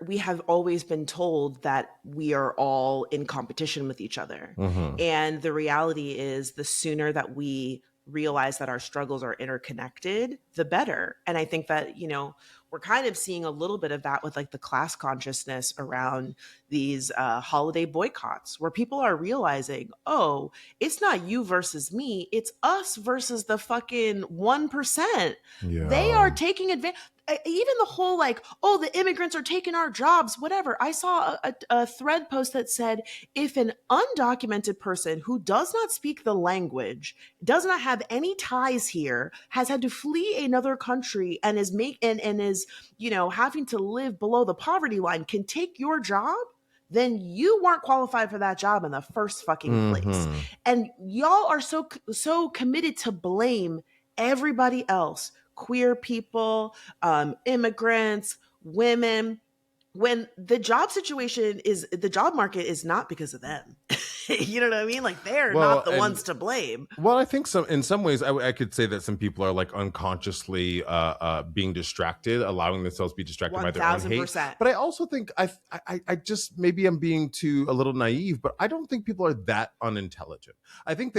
we have always been told that we are all in competition with each other. And the reality is, the sooner that we realize that our struggles are interconnected, the better. And I think that, you know, we're kind of seeing a little bit of that with, like, the class consciousness around these holiday boycotts, where people are realizing, oh, it's not you versus me, it's us versus the fucking 1%. Yeah. They are taking advantage. Even the whole, like, oh, the immigrants are taking our jobs, whatever. I saw a thread post that said, if an undocumented person who does not speak the language, does not have any ties here, has had to flee another country and is you know, having to live below the poverty line, can take your job, then you weren't qualified for that job in the first fucking place. And y'all are so committed to blame everybody else. Queer people, immigrants, women, when the job market is not because of them. You know what I mean? Like, they're not the ones to blame. Well, I think in some ways, I could say that some people are, like, unconsciously being distracted, allowing themselves to be distracted by their own hate. But I also think I just, maybe I'm being a little naive, but I don't think people are that unintelligent. I think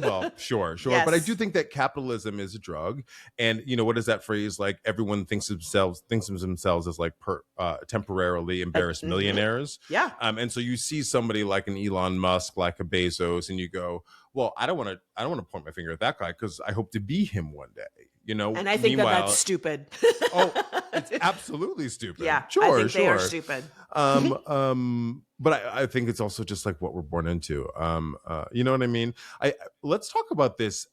well, sure. Yes. But I do think that capitalism is a drug. And, you know, what is that phrase? Like, everyone thinks of themselves as, like, temporarily embarrassed millionaires. Yeah. And so you see somebody like an Elon Musk, like a Bezos, and you go, well, I don't want to point my finger at that guy because I hope to be him one day, you know? And I think that's stupid. Oh, it's absolutely stupid. Yeah, sure, I think they are stupid. But I think it's also just, like, what we're born into. You know what I mean? Let's talk about this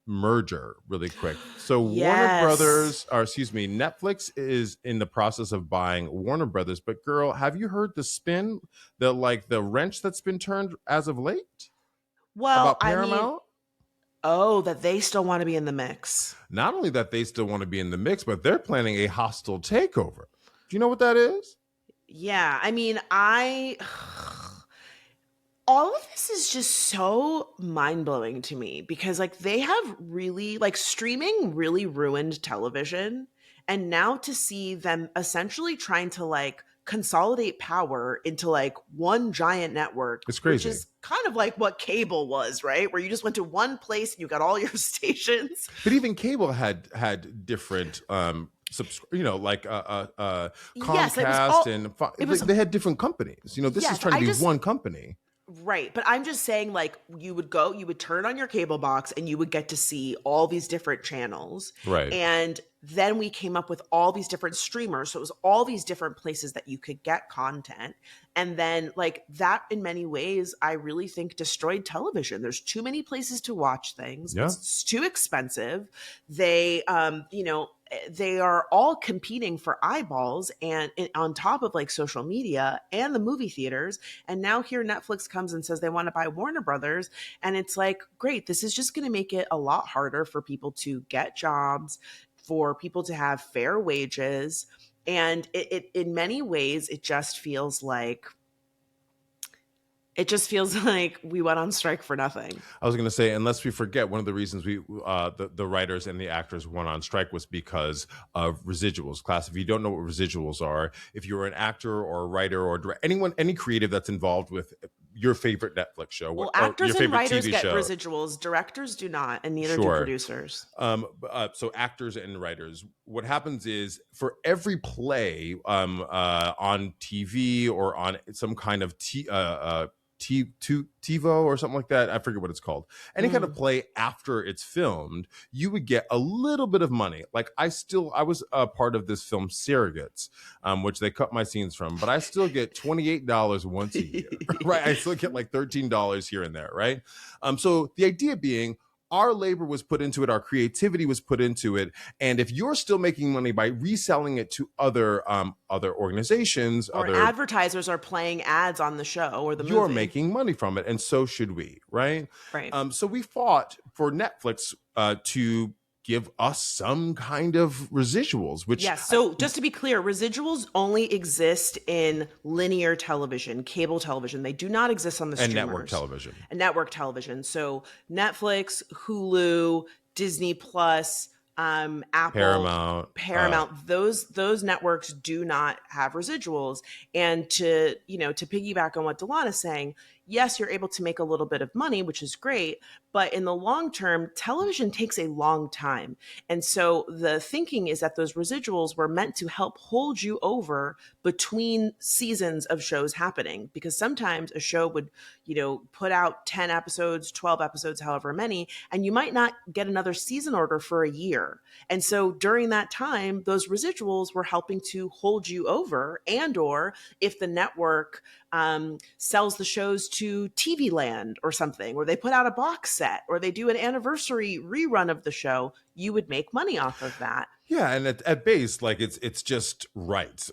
merger really quick. So Netflix is in the process of buying Warner Brothers, but girl, have you heard the spin, the wrench that's been turned as of late? Well, about Paramount? That they still want to be in the mix. Not only that they still want to be in the mix, but they're planning a hostile takeover. Do you know what that is? Yeah, I mean, all of this is just so mind-blowing to me because like they have really like streaming really ruined television, and now to see them essentially trying to like consolidate power into like one giant network, It's which crazy. is kind of like what cable was, right? Where you just went to one place and you got all your stations. But even cable had different like Yes, Comcast and they had different companies. This is yes, trying to be one company. Right. But I'm just saying, like, you would turn on your cable box and you would get to see all these different channels. Right. And then we came up with all these different streamers. So it was all these different places that you could get content. And then, like, that in many ways, I really think destroyed television. There's too many places to watch things. Yeah. It's too expensive. They, they are all competing for eyeballs and on top of like social media and the movie theaters. And now here Netflix comes and says they want to buy Warner Brothers. And it's like, great, this is just going to make it a lot harder for people to get jobs, for people to have fair wages. And it in many ways, it just feels like we went on strike for nothing. I was going to say, unless we forget, one of the reasons the writers and the actors went on strike was because of residuals. Class, if you don't know what residuals are, if you're an actor or a writer or any creative that's involved with your favorite Netflix show, well, or actors your favorite and writers TV get show. Residuals, directors do not, and neither do producers. So actors and writers, what happens is for every play on TV or on some kind of TiVo or something like that, I forget what it's called, any kind of play after it's filmed, you would get a little bit of money. Like I was a part of this film Surrogates, which they cut my scenes from, but I still get $28 once a year, right? I still get like $13 here and there, right? So the idea being, our labor was put into it, our creativity was put into it, and if you're still making money by reselling it to other organizations, or other advertisers are playing ads on the show or the movie, you're making money from it, and so should we, right? Right. So we fought for Netflix to give us some kind of residuals, which yes. So just to be clear, residuals only exist in linear television, cable television. They do not exist on the streamers. And network television. So Netflix, Hulu, Disney Plus, Apple, Paramount, those networks do not have residuals. And to piggyback on what Delana's saying, yes, you're able to make a little bit of money, which is great. But in the long term, television takes a long time. And so the thinking is that those residuals were meant to help hold you over between seasons of shows happening. Because sometimes a show would, put out 10 episodes, 12 episodes, however many, and you might not get another season order for a year. And so during that time, those residuals were helping to hold you over, and or if the network sells the shows to TV Land or something, or they put out a box set, or they do an anniversary rerun of the show, you would make money off of that. Yeah, and at base, like it's just right,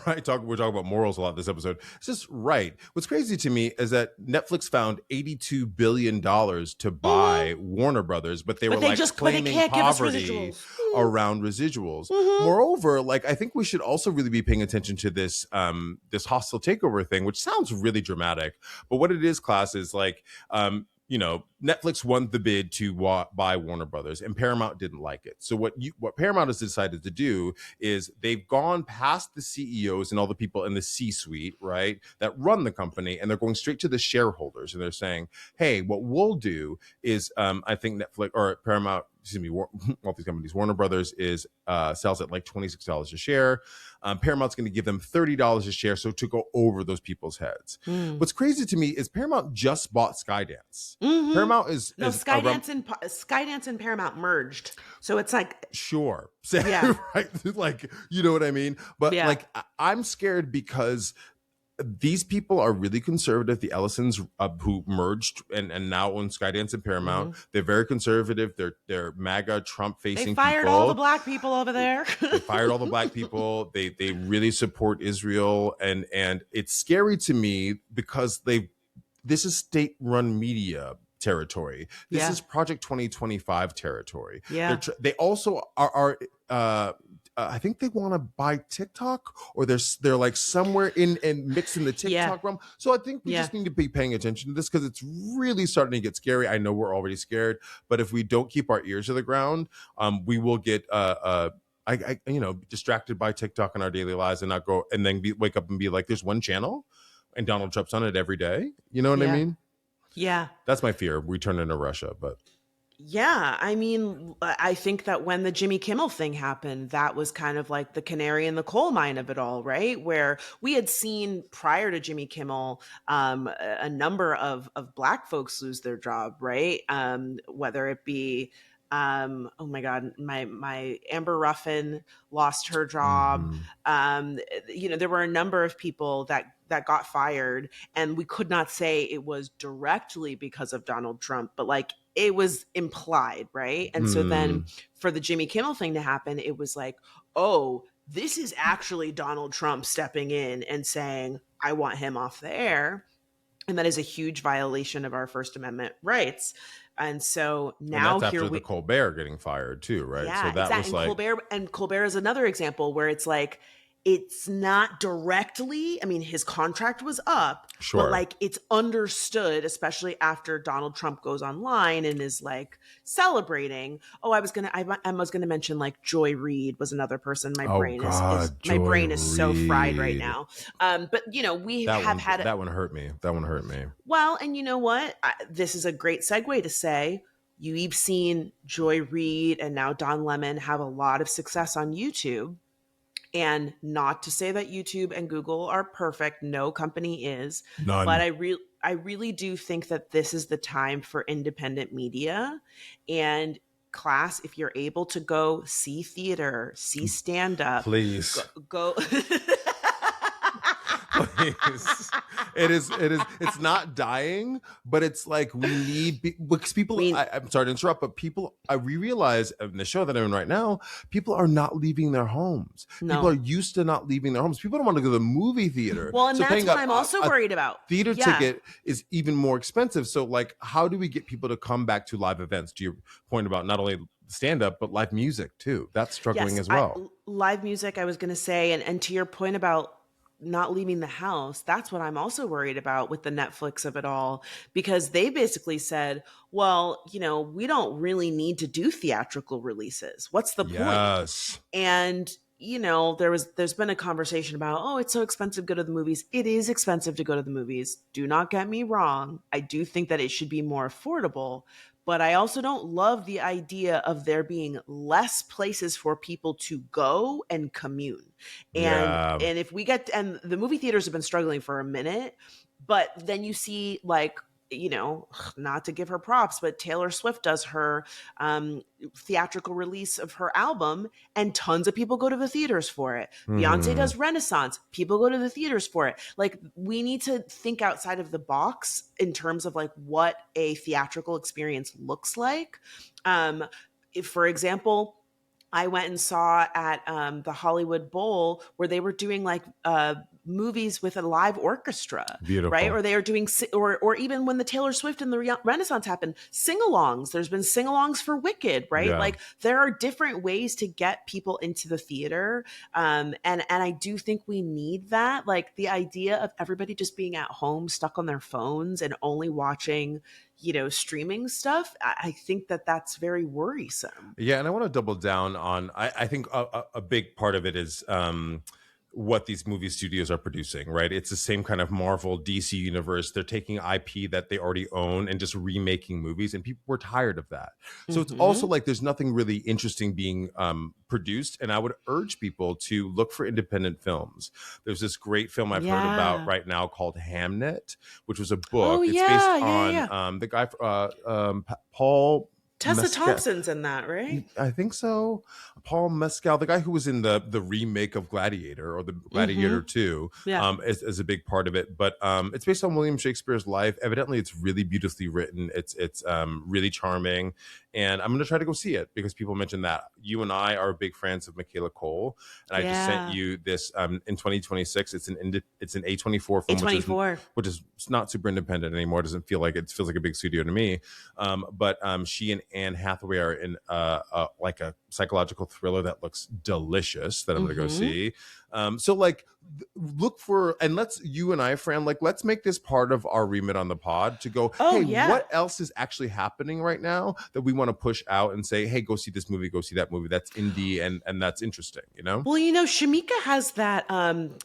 right? We're talking about morals a lot this episode. It's just right. What's crazy to me is that Netflix found $82 billion to buy Warner Brothers, but they were like just claiming poverty around residuals. Moreover, like I think we should also really be paying attention to this this hostile takeover thing, which sounds really dramatic, but what it is, class, is like Netflix won the bid to buy Warner Brothers, and Paramount didn't like it. So what Paramount has decided to do is they've gone past the CEOs and all the people in the C-suite, right, that run the company, and they're going straight to the shareholders, and they're saying, hey, what we'll do is, I think Netflix or Paramount, all these companies, Warner Brothers sells at like $26 a share. Paramount's going to give them $30 a share, so to go over those people's heads. What's crazy to me is Paramount just bought Skydance. Paramount is Skydance and Paramount merged, so it's like sure, yeah, right, like you know what I mean. But like I'm scared because these people are really conservative. The Ellisons who merged and now own Skydance and Paramount, they're very conservative. They're MAGA, Trump-facing people. They fired all the black people over there. They fired all the black people. They really support Israel, and it's scary to me because this is state-run media territory. This is Project 2025 territory. Yeah. They also are I think they want to buy TikTok, or they're like somewhere in and mixed in the TikTok realm. So I think we just need to be paying attention to this, because it's really starting to get scary. I know we're already scared, but if we don't keep our ears to the ground, we will get distracted by TikTok in our daily lives, and not go and then wake up and be like, there's one channel and Donald Trump's on it every day. You know what I mean? Yeah. That's my fear. We turn into Russia, but. Yeah, I mean, I think that when the Jimmy Kimmel thing happened, that was kind of like the canary in the coal mine of it all, right? Where we had seen prior to Jimmy Kimmel, a number of Black folks lose their job, right? Whether it be, oh my God, my Amber Ruffin lost her job. There were a number of people that got fired, and we could not say it was directly because of Donald Trump, but like it was implied, right? And so then for the Jimmy Kimmel thing to happen, it was like, oh, this is actually Donald Trump stepping in and saying, I want him off the air. And that is a huge violation of our First Amendment rights. And so now and that's here after the Colbert getting fired too, right? Yeah, so that was like Colbert is another example where it's like, it's not directly, I mean, his contract was up, but like it's understood, especially after Donald Trump goes online and is like celebrating. Oh, I was gonna mention like Joy Reid was another person. My brain is so fried right now. But we that one hurt me. Well, and you know what? This is a great segue to say, you've seen Joy Reid and now Don Lemon have a lot of success on YouTube. And not to say that YouTube and Google are perfect. No company is. None. But I really do think that this is the time for independent media. And class, if you're able to go see theater, see stand-up. Please. Go. Please. It's not dying, but it's like we need, because people, I'm sorry to interrupt, but people, we realize in the show that I'm in right now, people are not leaving their homes. No. People are used to not leaving their homes. People don't want to go to the movie theater. Well, and that's what I'm also worried about. Theater ticket is even more expensive. So like, how do we get people to come back to live events? To your point about not only stand-up, but live music too. That's struggling as well. Live music, I was going to say, and to your point about not leaving the house, that's what I'm also worried about with the Netflix of it all, because they basically said, well, we don't really need to do theatrical releases. What's the point? And there's been a conversation about, oh, it's so expensive to go to the movies. It is expensive to go to the movies. Do not get me wrong. I do think that it should be more affordable, but I also don't love the idea of there being less places for people to go and commune. And if we and the movie theaters have been struggling for a minute, but then you see like, not to give her props, but Taylor Swift does her theatrical release of her album and tons of people go to the theaters for it. Beyonce does Renaissance. People go to the theaters for it. Like, we need to think outside of the box in terms of like what a theatrical experience looks like. If, for example, I went and saw at the Hollywood Bowl where they were doing like movies with a live orchestra. Beautiful. Right? Or they are doing, or even when the Taylor Swift and the Renaissance happened, sing-alongs. There's been sing-alongs for Wicked, right? Yeah. Like, there are different ways to get people into the theater. And I do think we need that. Like, the idea of everybody just being at home, stuck on their phones and only watching streaming stuff, I think that that's very worrisome. Yeah, and I want to double down on, I think a big part of it is what these movie studios are producing, right? It's the same kind of Marvel, DC universe. They're taking IP that they already own and just remaking movies, and people were tired of that. So it's also like there's nothing really interesting being produced, and I would urge people to look for independent films. There's this great film I've heard about right now called Hamnet, which was a book. It's based on the guy, Paul... Tessa Thompson's in that, right? I think so. Paul Mescal, the guy who was in the remake of Gladiator or the Gladiator 2, is a big part of it. But it's based on William Shakespeare's life. Evidently, it's really beautifully written. It's really charming. and I'm going to try to go see it because people mentioned that. You and I are big fans of Michaela Cole, and I just sent you this in 2026. It's an A24 film, A24, which is not super independent anymore. It doesn't feel like it feels like a big studio to me. But she and Anne Hathaway are in like a psychological thriller that looks delicious that I'm going to go see. So like look for, and you and I, Fran, like let's make this part of our remit on the pod to go, what else is actually happening right now that we want to push out and say, hey, go see this movie, go see that movie. That's indie and that's interesting, you know? Well, you know, Shamika has that,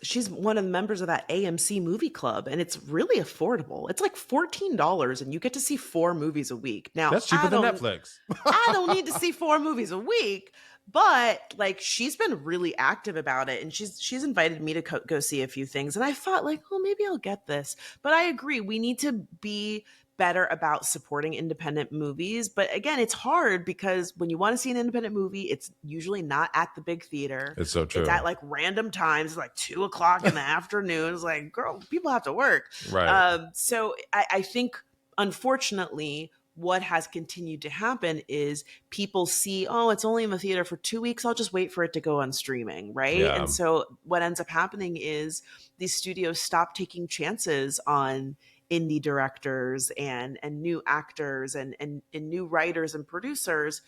she's one of the members of that AMC movie club, and it's really affordable. It's like $14 and you get to see 4 movies a week. Now, that's cheaper than Netflix. I don't need to see 4 movies a week. But like she's been really active about it, and she's invited me to go see a few things, and I thought like, well, maybe I'll get this. But I agree, we need to be better about supporting independent movies. But again, it's hard because when you want to see an independent movie, it's usually not at the big theater. It's so true. It's at like random times, it's like 2:00 in the afternoon. It's like, girl, people have to work. Right. So I think, unfortunately, what has continued to happen is people see, oh, it's only in the theater for 2 weeks. I'll just wait for it to go on streaming, right? Yeah. And so what ends up happening is these studios stop taking chances on indie directors and new actors and new writers and producers.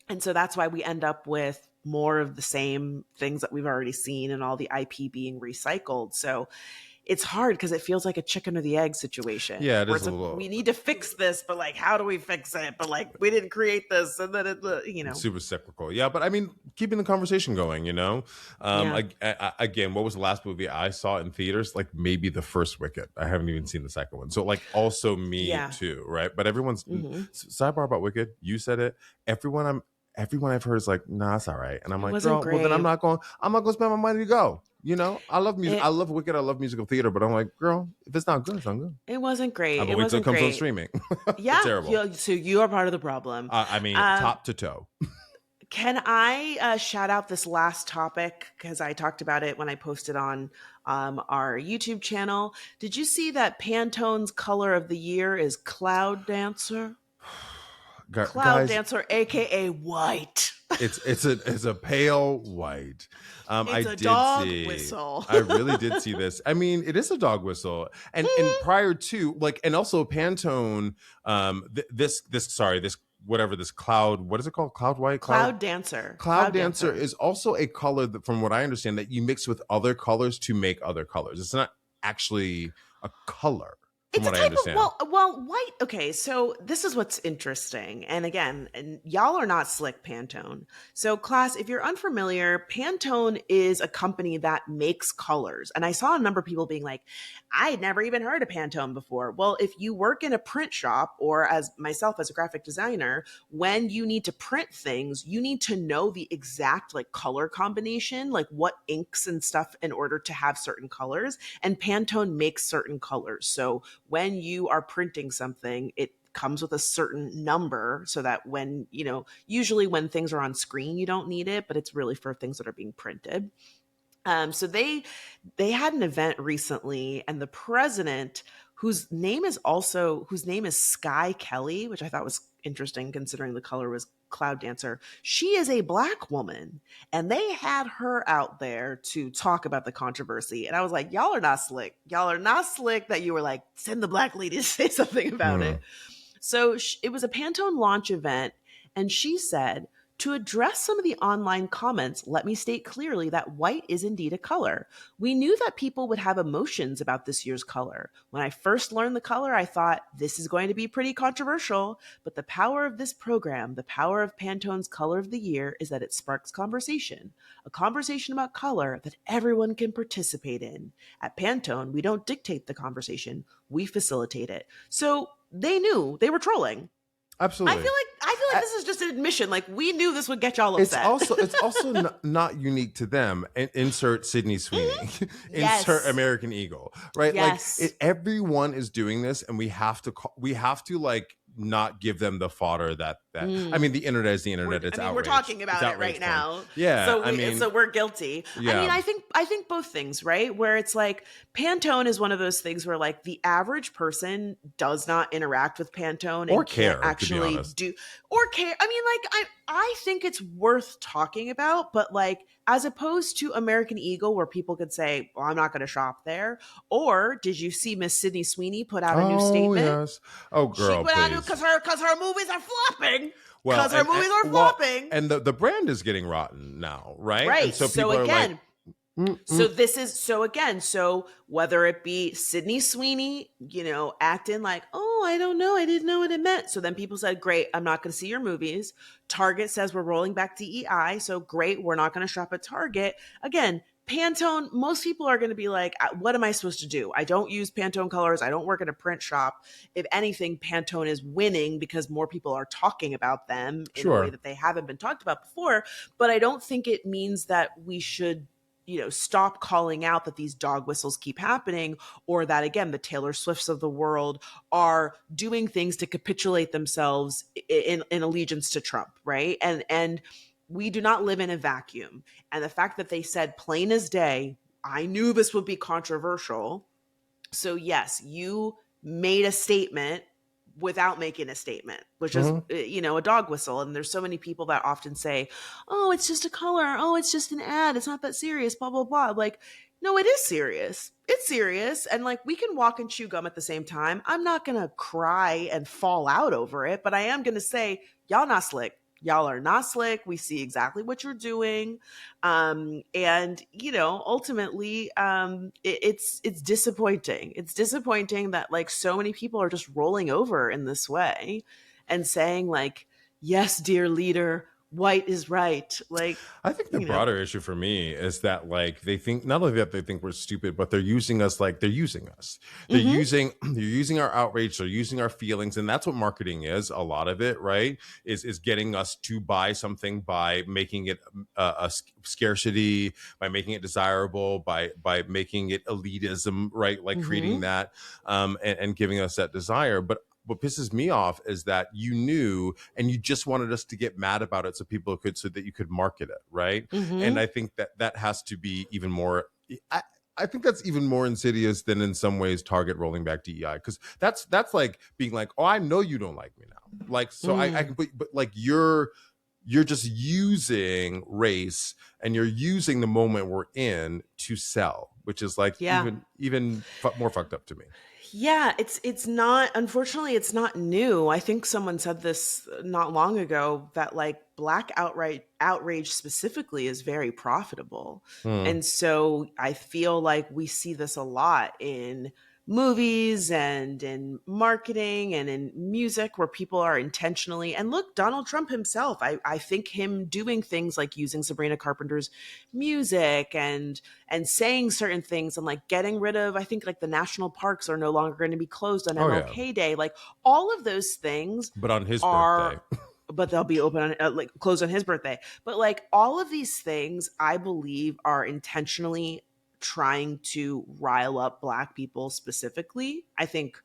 And so that's why we end up with more of the same things that we've already seen and all the IP being recycled. So it's hard because it feels like a chicken or the egg situation. Yeah, it is a little. We need to fix this, but like, how do we fix it? But like, we didn't create this, and then it's super cyclical. Yeah, but I mean, keeping the conversation going, you know. Again, what was the last movie I saw in theaters? Like maybe the first Wicked. I haven't even seen the second one. So like, also me too, right? But everyone's sidebar about Wicked. You said it. Everyone I've heard is like, nah, it's all right. And I'm like, girl, well then I'm not going to spend my money to go. You know, I love music. I love Wicked. I love musical theater. But I'm like, girl, if it's not good, it's not good. It wasn't great. I'm wait till it comes on streaming. Yeah, terrible. So you are part of the problem. I mean, top to toe. Can I shout out this last topic because I talked about it when I posted on our YouTube channel? Did you see that Pantone's color of the year is Cloud Dancer? Cloud Dancer, aka white. It's a pale white. I did dog whistle. I really did see this. I mean, it is a dog whistle, and prior to like, and also Pantone, this whatever this cloud, what is it called? Cloud white? Cloud Dancer. Cloud Dancer is also a color that, from what I understand, that you mix with other colors to make other colors. It's not actually a color. From what I understand. Well, white. Okay, so this is what's interesting. And again, y'all are not slick, Pantone. So class, if you're unfamiliar, Pantone is a company that makes colors. And I saw a number of people being like, I had never even heard of Pantone before. Well, if you work in a print shop, or as myself as a graphic designer, when you need to print things, you need to know the exact like color combination, like what inks and stuff in order to have certain colors. And Pantone makes certain colors. So when you are printing something, it comes with a certain number so that when, you know, usually when things are on screen, you don't need it, but it's really for things that are being printed. So they had an event recently, and the president, whose name is Sky Kelly, which I thought was interesting considering the color was Cloud Dancer. She is a Black woman, and they had her out there to talk about the controversy. And I was like, y'all are not slick. Y'all are not slick that you were like, send the Black lady to say something about it. So it was a Pantone launch event, and she said, to address some of the online comments, let me state clearly that white is indeed a color. We knew that people would have emotions about this year's color. When I first learned the color, I thought this is going to be pretty controversial, but the power of this program, the power of Pantone's color of the year, is that it sparks conversation, a conversation about color that everyone can participate in. At Pantone, we don't dictate the conversation, we facilitate it. So they knew they were trolling. Absolutely. I feel like this is just an admission. Like, we knew this would get y'all upset. It's also not unique to them. Insert Sydney Sweeney. Insert American Eagle. Right? Yes. Like everyone is doing this, and we have to like not give them the fodder that I mean, the internet is the internet. It's outrage. We're talking about it right porn. now. Yeah. So we're guilty. Yeah. I mean, I think both things, right? Where it's like Pantone is one of those things where like the average person does not interact with Pantone or and care, can't actually do or care. I mean, like I think it's worth talking about, but like as opposed to American Eagle, where people could say, well, I'm not going to shop there. Or did you see Miss Sydney Sweeney put out a new statement? Yes. Oh, girl, she put out because her movies are flopping. Because her movies are flopping. And the brand is getting rotten now, right? Right. And so people are like, so whether it be Sydney Sweeney, you know, acting like, oh, I don't know, I didn't know what it meant. So then people said, great, I'm not going to see your movies. Target says we're rolling back DEI. So great, we're not going to shop at Target. Again, Pantone, most people are going to be like, what am I supposed to do? I don't use Pantone colors. I don't work in a print shop. If anything, Pantone is winning because more people are talking about them in a way that they haven't been talked about before. But I don't think it means that we should, you know, stop calling out that these dog whistles keep happening, or that, again, the Taylor Swifts of the world are doing things to capitulate themselves in allegiance to Trump, right? And we do not live in a vacuum. And the fact that they said plain as day, I knew this would be controversial. So yes, you made a statement without making a statement, which is, you know, a dog whistle. And there's so many people that often say, oh, it's just a color. Oh, it's just an ad. It's not that serious, blah, blah, blah. Like, no, it is serious. It's serious. And like, we can walk and chew gum at the same time. I'm not going to cry and fall out over it, but I am going to say, y'all not slick. Y'all are not slick. We see exactly what you're doing. And, you know, ultimately, it's disappointing. It's disappointing that like so many people are just rolling over in this way and saying like, yes, dear leader, white is right. Like, I think the broader issue for me is that like they think not only that they think we're stupid, but they're using us like they're using us. They're using our outrage, they're using our feelings, and that's what marketing is. A lot of it, right, is getting us to buy something by making it a scarcity, by making it desirable, by making it elitism, right? Like creating that and giving us that desire. But what pisses me off is that you knew and you just wanted us to get mad about it so people could, so that you could market it, right? And I think that has to be even more, I think that's even more insidious than in some ways Target rolling back DEI, because that's like being like, oh, I know you don't like me now, like, so I can, but like you're just using race and you're using the moment we're in to sell, which is like even more fucked up to me. Yeah, it's not, unfortunately, it's not new. I think someone said this not long ago that like Black outrage specifically is very profitable. And so I feel like we see this a lot in movies and in marketing and in music, where people are intentionally, and look, Donald Trump himself, I think him doing things like using Sabrina Carpenter's music and saying certain things and like getting rid of, I think like the national parks are no longer going to be closed on MLK Day, like all of those things. But on his birthday. But they'll be open on like closed on his birthday. But like all of these things, I believe, are intentionally trying to rile up Black people specifically. I think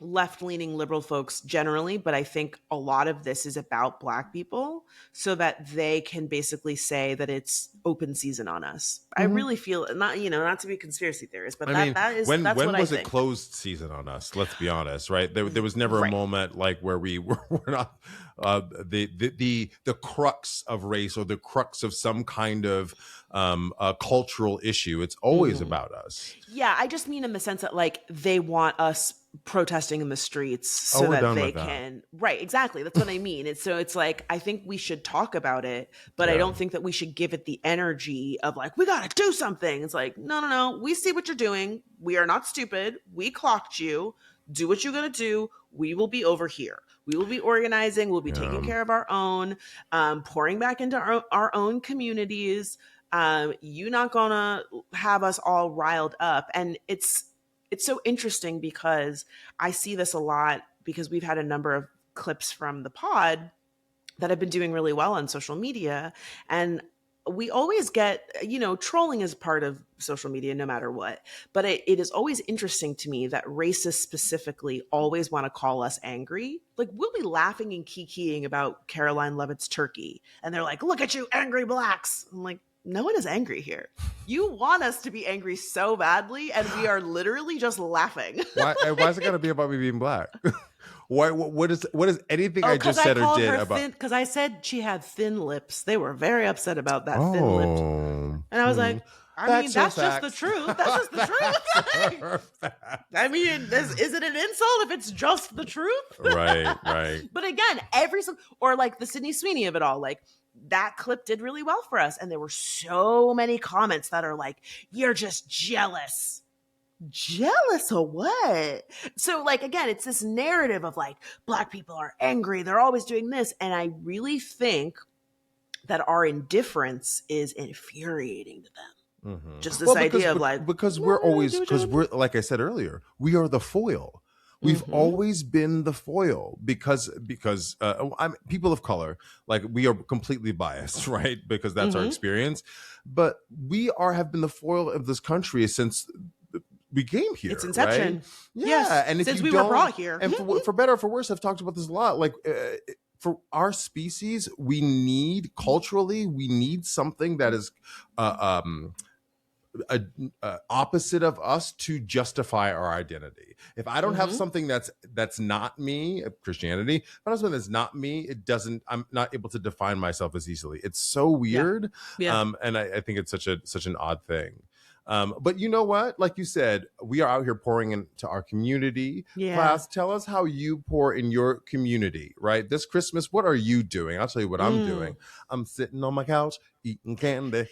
left-leaning liberal folks generally, but I think a lot of this is about Black people so that they can basically say that it's open season on us. I really feel, not to be a conspiracy theorist, but when was it think. Closed season on us? Let's be honest, right? There was never a moment like where we're not the crux of race or the crux of some kind of cultural issue. It's always about us. Yeah, I just mean in the sense that like they want us protesting in the streets so that they can. Right, exactly. That's what I mean. It's like, I think we should talk about it, but I don't think that we should give it the energy of like, we got to do something. It's like, no. We see what you're doing. We are not stupid. We clocked you. Do what you're going to do. We will be over here. We will be organizing. We'll be taking care of our own, pouring back into our own communities. You're not going to have us all riled up. And it's so interesting because I see this a lot because we've had a number of clips from the pod that have been doing really well on social media. And we always get, trolling is part of social media no matter what. But it is always interesting to me that racists specifically always want to call us angry. Like, we'll be laughing and kikiing about Caroline Levitt's turkey. And they're like, look at you, angry blacks. I'm like, no one is angry here. You want us to be angry so badly, and we are literally just laughing. Why is it got to be about me being black? What is anything I just said or did about? Because I said she had thin lips. They were very upset about that thin lips, and I was like, that's just the truth. That's just the truth. I mean, is it an insult if it's just the truth? Right. But again, or like the Sydney Sweeney of it all, like, that clip did really well for us. And there were so many comments that are like, you're just jealous. Jealous of what? So, like, again, it's this narrative of like, black people are angry. They're always doing this. And I really think that our indifference is infuriating to them. Mm-hmm. Just this idea of like, because we're like I said earlier, we are the foil. We've always been the foil because people of color, like, we are completely biased, right? Because that's our experience. But we have been the foil of this country since we came here. Its inception. Right? Yeah. And since we were brought here. And for better or for worse, I've talked about this a lot. Like, for our species, we need something that is opposite of us to justify our identity. If I don't have something that's not me, Christianity, if I don't have something that's not me, I'm not able to define myself as easily. It's so weird. Yeah. And I think it's such an odd thing. But you know what? Like you said, we are out here pouring into our community. Yeah. Class, tell us how you pour in your community, right? This Christmas, what are you doing? I'll tell you what I'm doing. I'm sitting on my couch eating candy.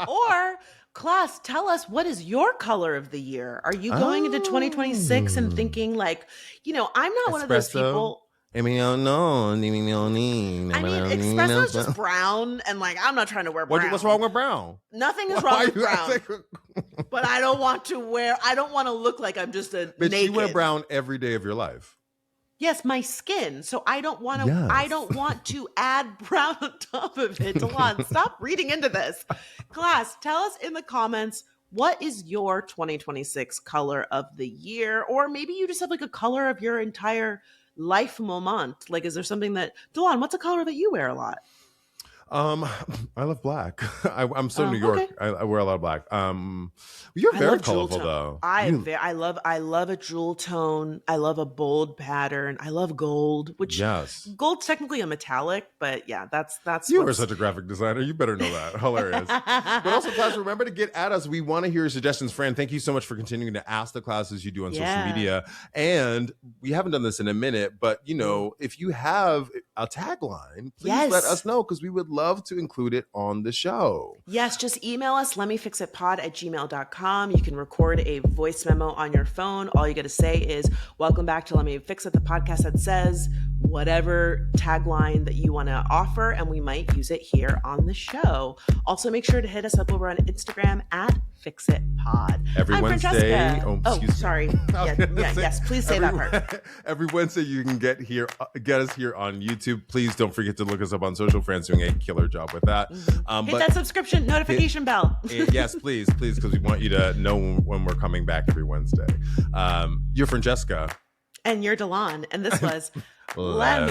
Or, class, tell us, what is your color of the year? Are you going into 2026 and thinking like, I'm not one of those people. I mean, espresso is just brown, and like, I'm not trying to wear brown. What's wrong with brown? Nothing is wrong with brown. But I don't want to look like I'm just a But naked. you wear brown every day of your life. Yes, my skin. So I don't want to. Yes. I don't want to add brown on top of it. Delon, stop reading into this. Class, tell us in the comments, what is your 2026 color of the year? Or maybe you just have like a color of your entire life moment. Like, is there something that, Delon, what's a color that you wear a lot? I love black. I'm so New York. Okay. I wear a lot of black. You're very colorful though. I love a jewel tone. I love a bold pattern. I love gold, which gold's technically a metallic, but yeah, that's you are such a graphic designer. You better know that. Hilarious. But also, class, remember to get at us. We want to hear your suggestions. Fran, thank you so much for continuing to ask the classes you do on social media. And we haven't done this in a minute, but if you have a tagline, please let us know, because we would love to include it on the show. Yes, just email us, lemmefixitpod@gmail.com. You can record a voice memo on your phone. All you got to say is, welcome back to Let Me Fix It, the podcast that says whatever tagline that you want to offer, and we might use it here on the show. Also, make sure to hit us up over on Instagram @FixItPod. Every I'm Wednesday. Francesca. Sorry. Yes, please say that part. Every Wednesday you can get us here on YouTube. Please don't forget to look us up on social. Fran's doing a killer job with that. Hit that subscription notification bell. Yes, please, because we want you to know when we're coming back every Wednesday. You're Francesca. And you're Delon. And this was Lemme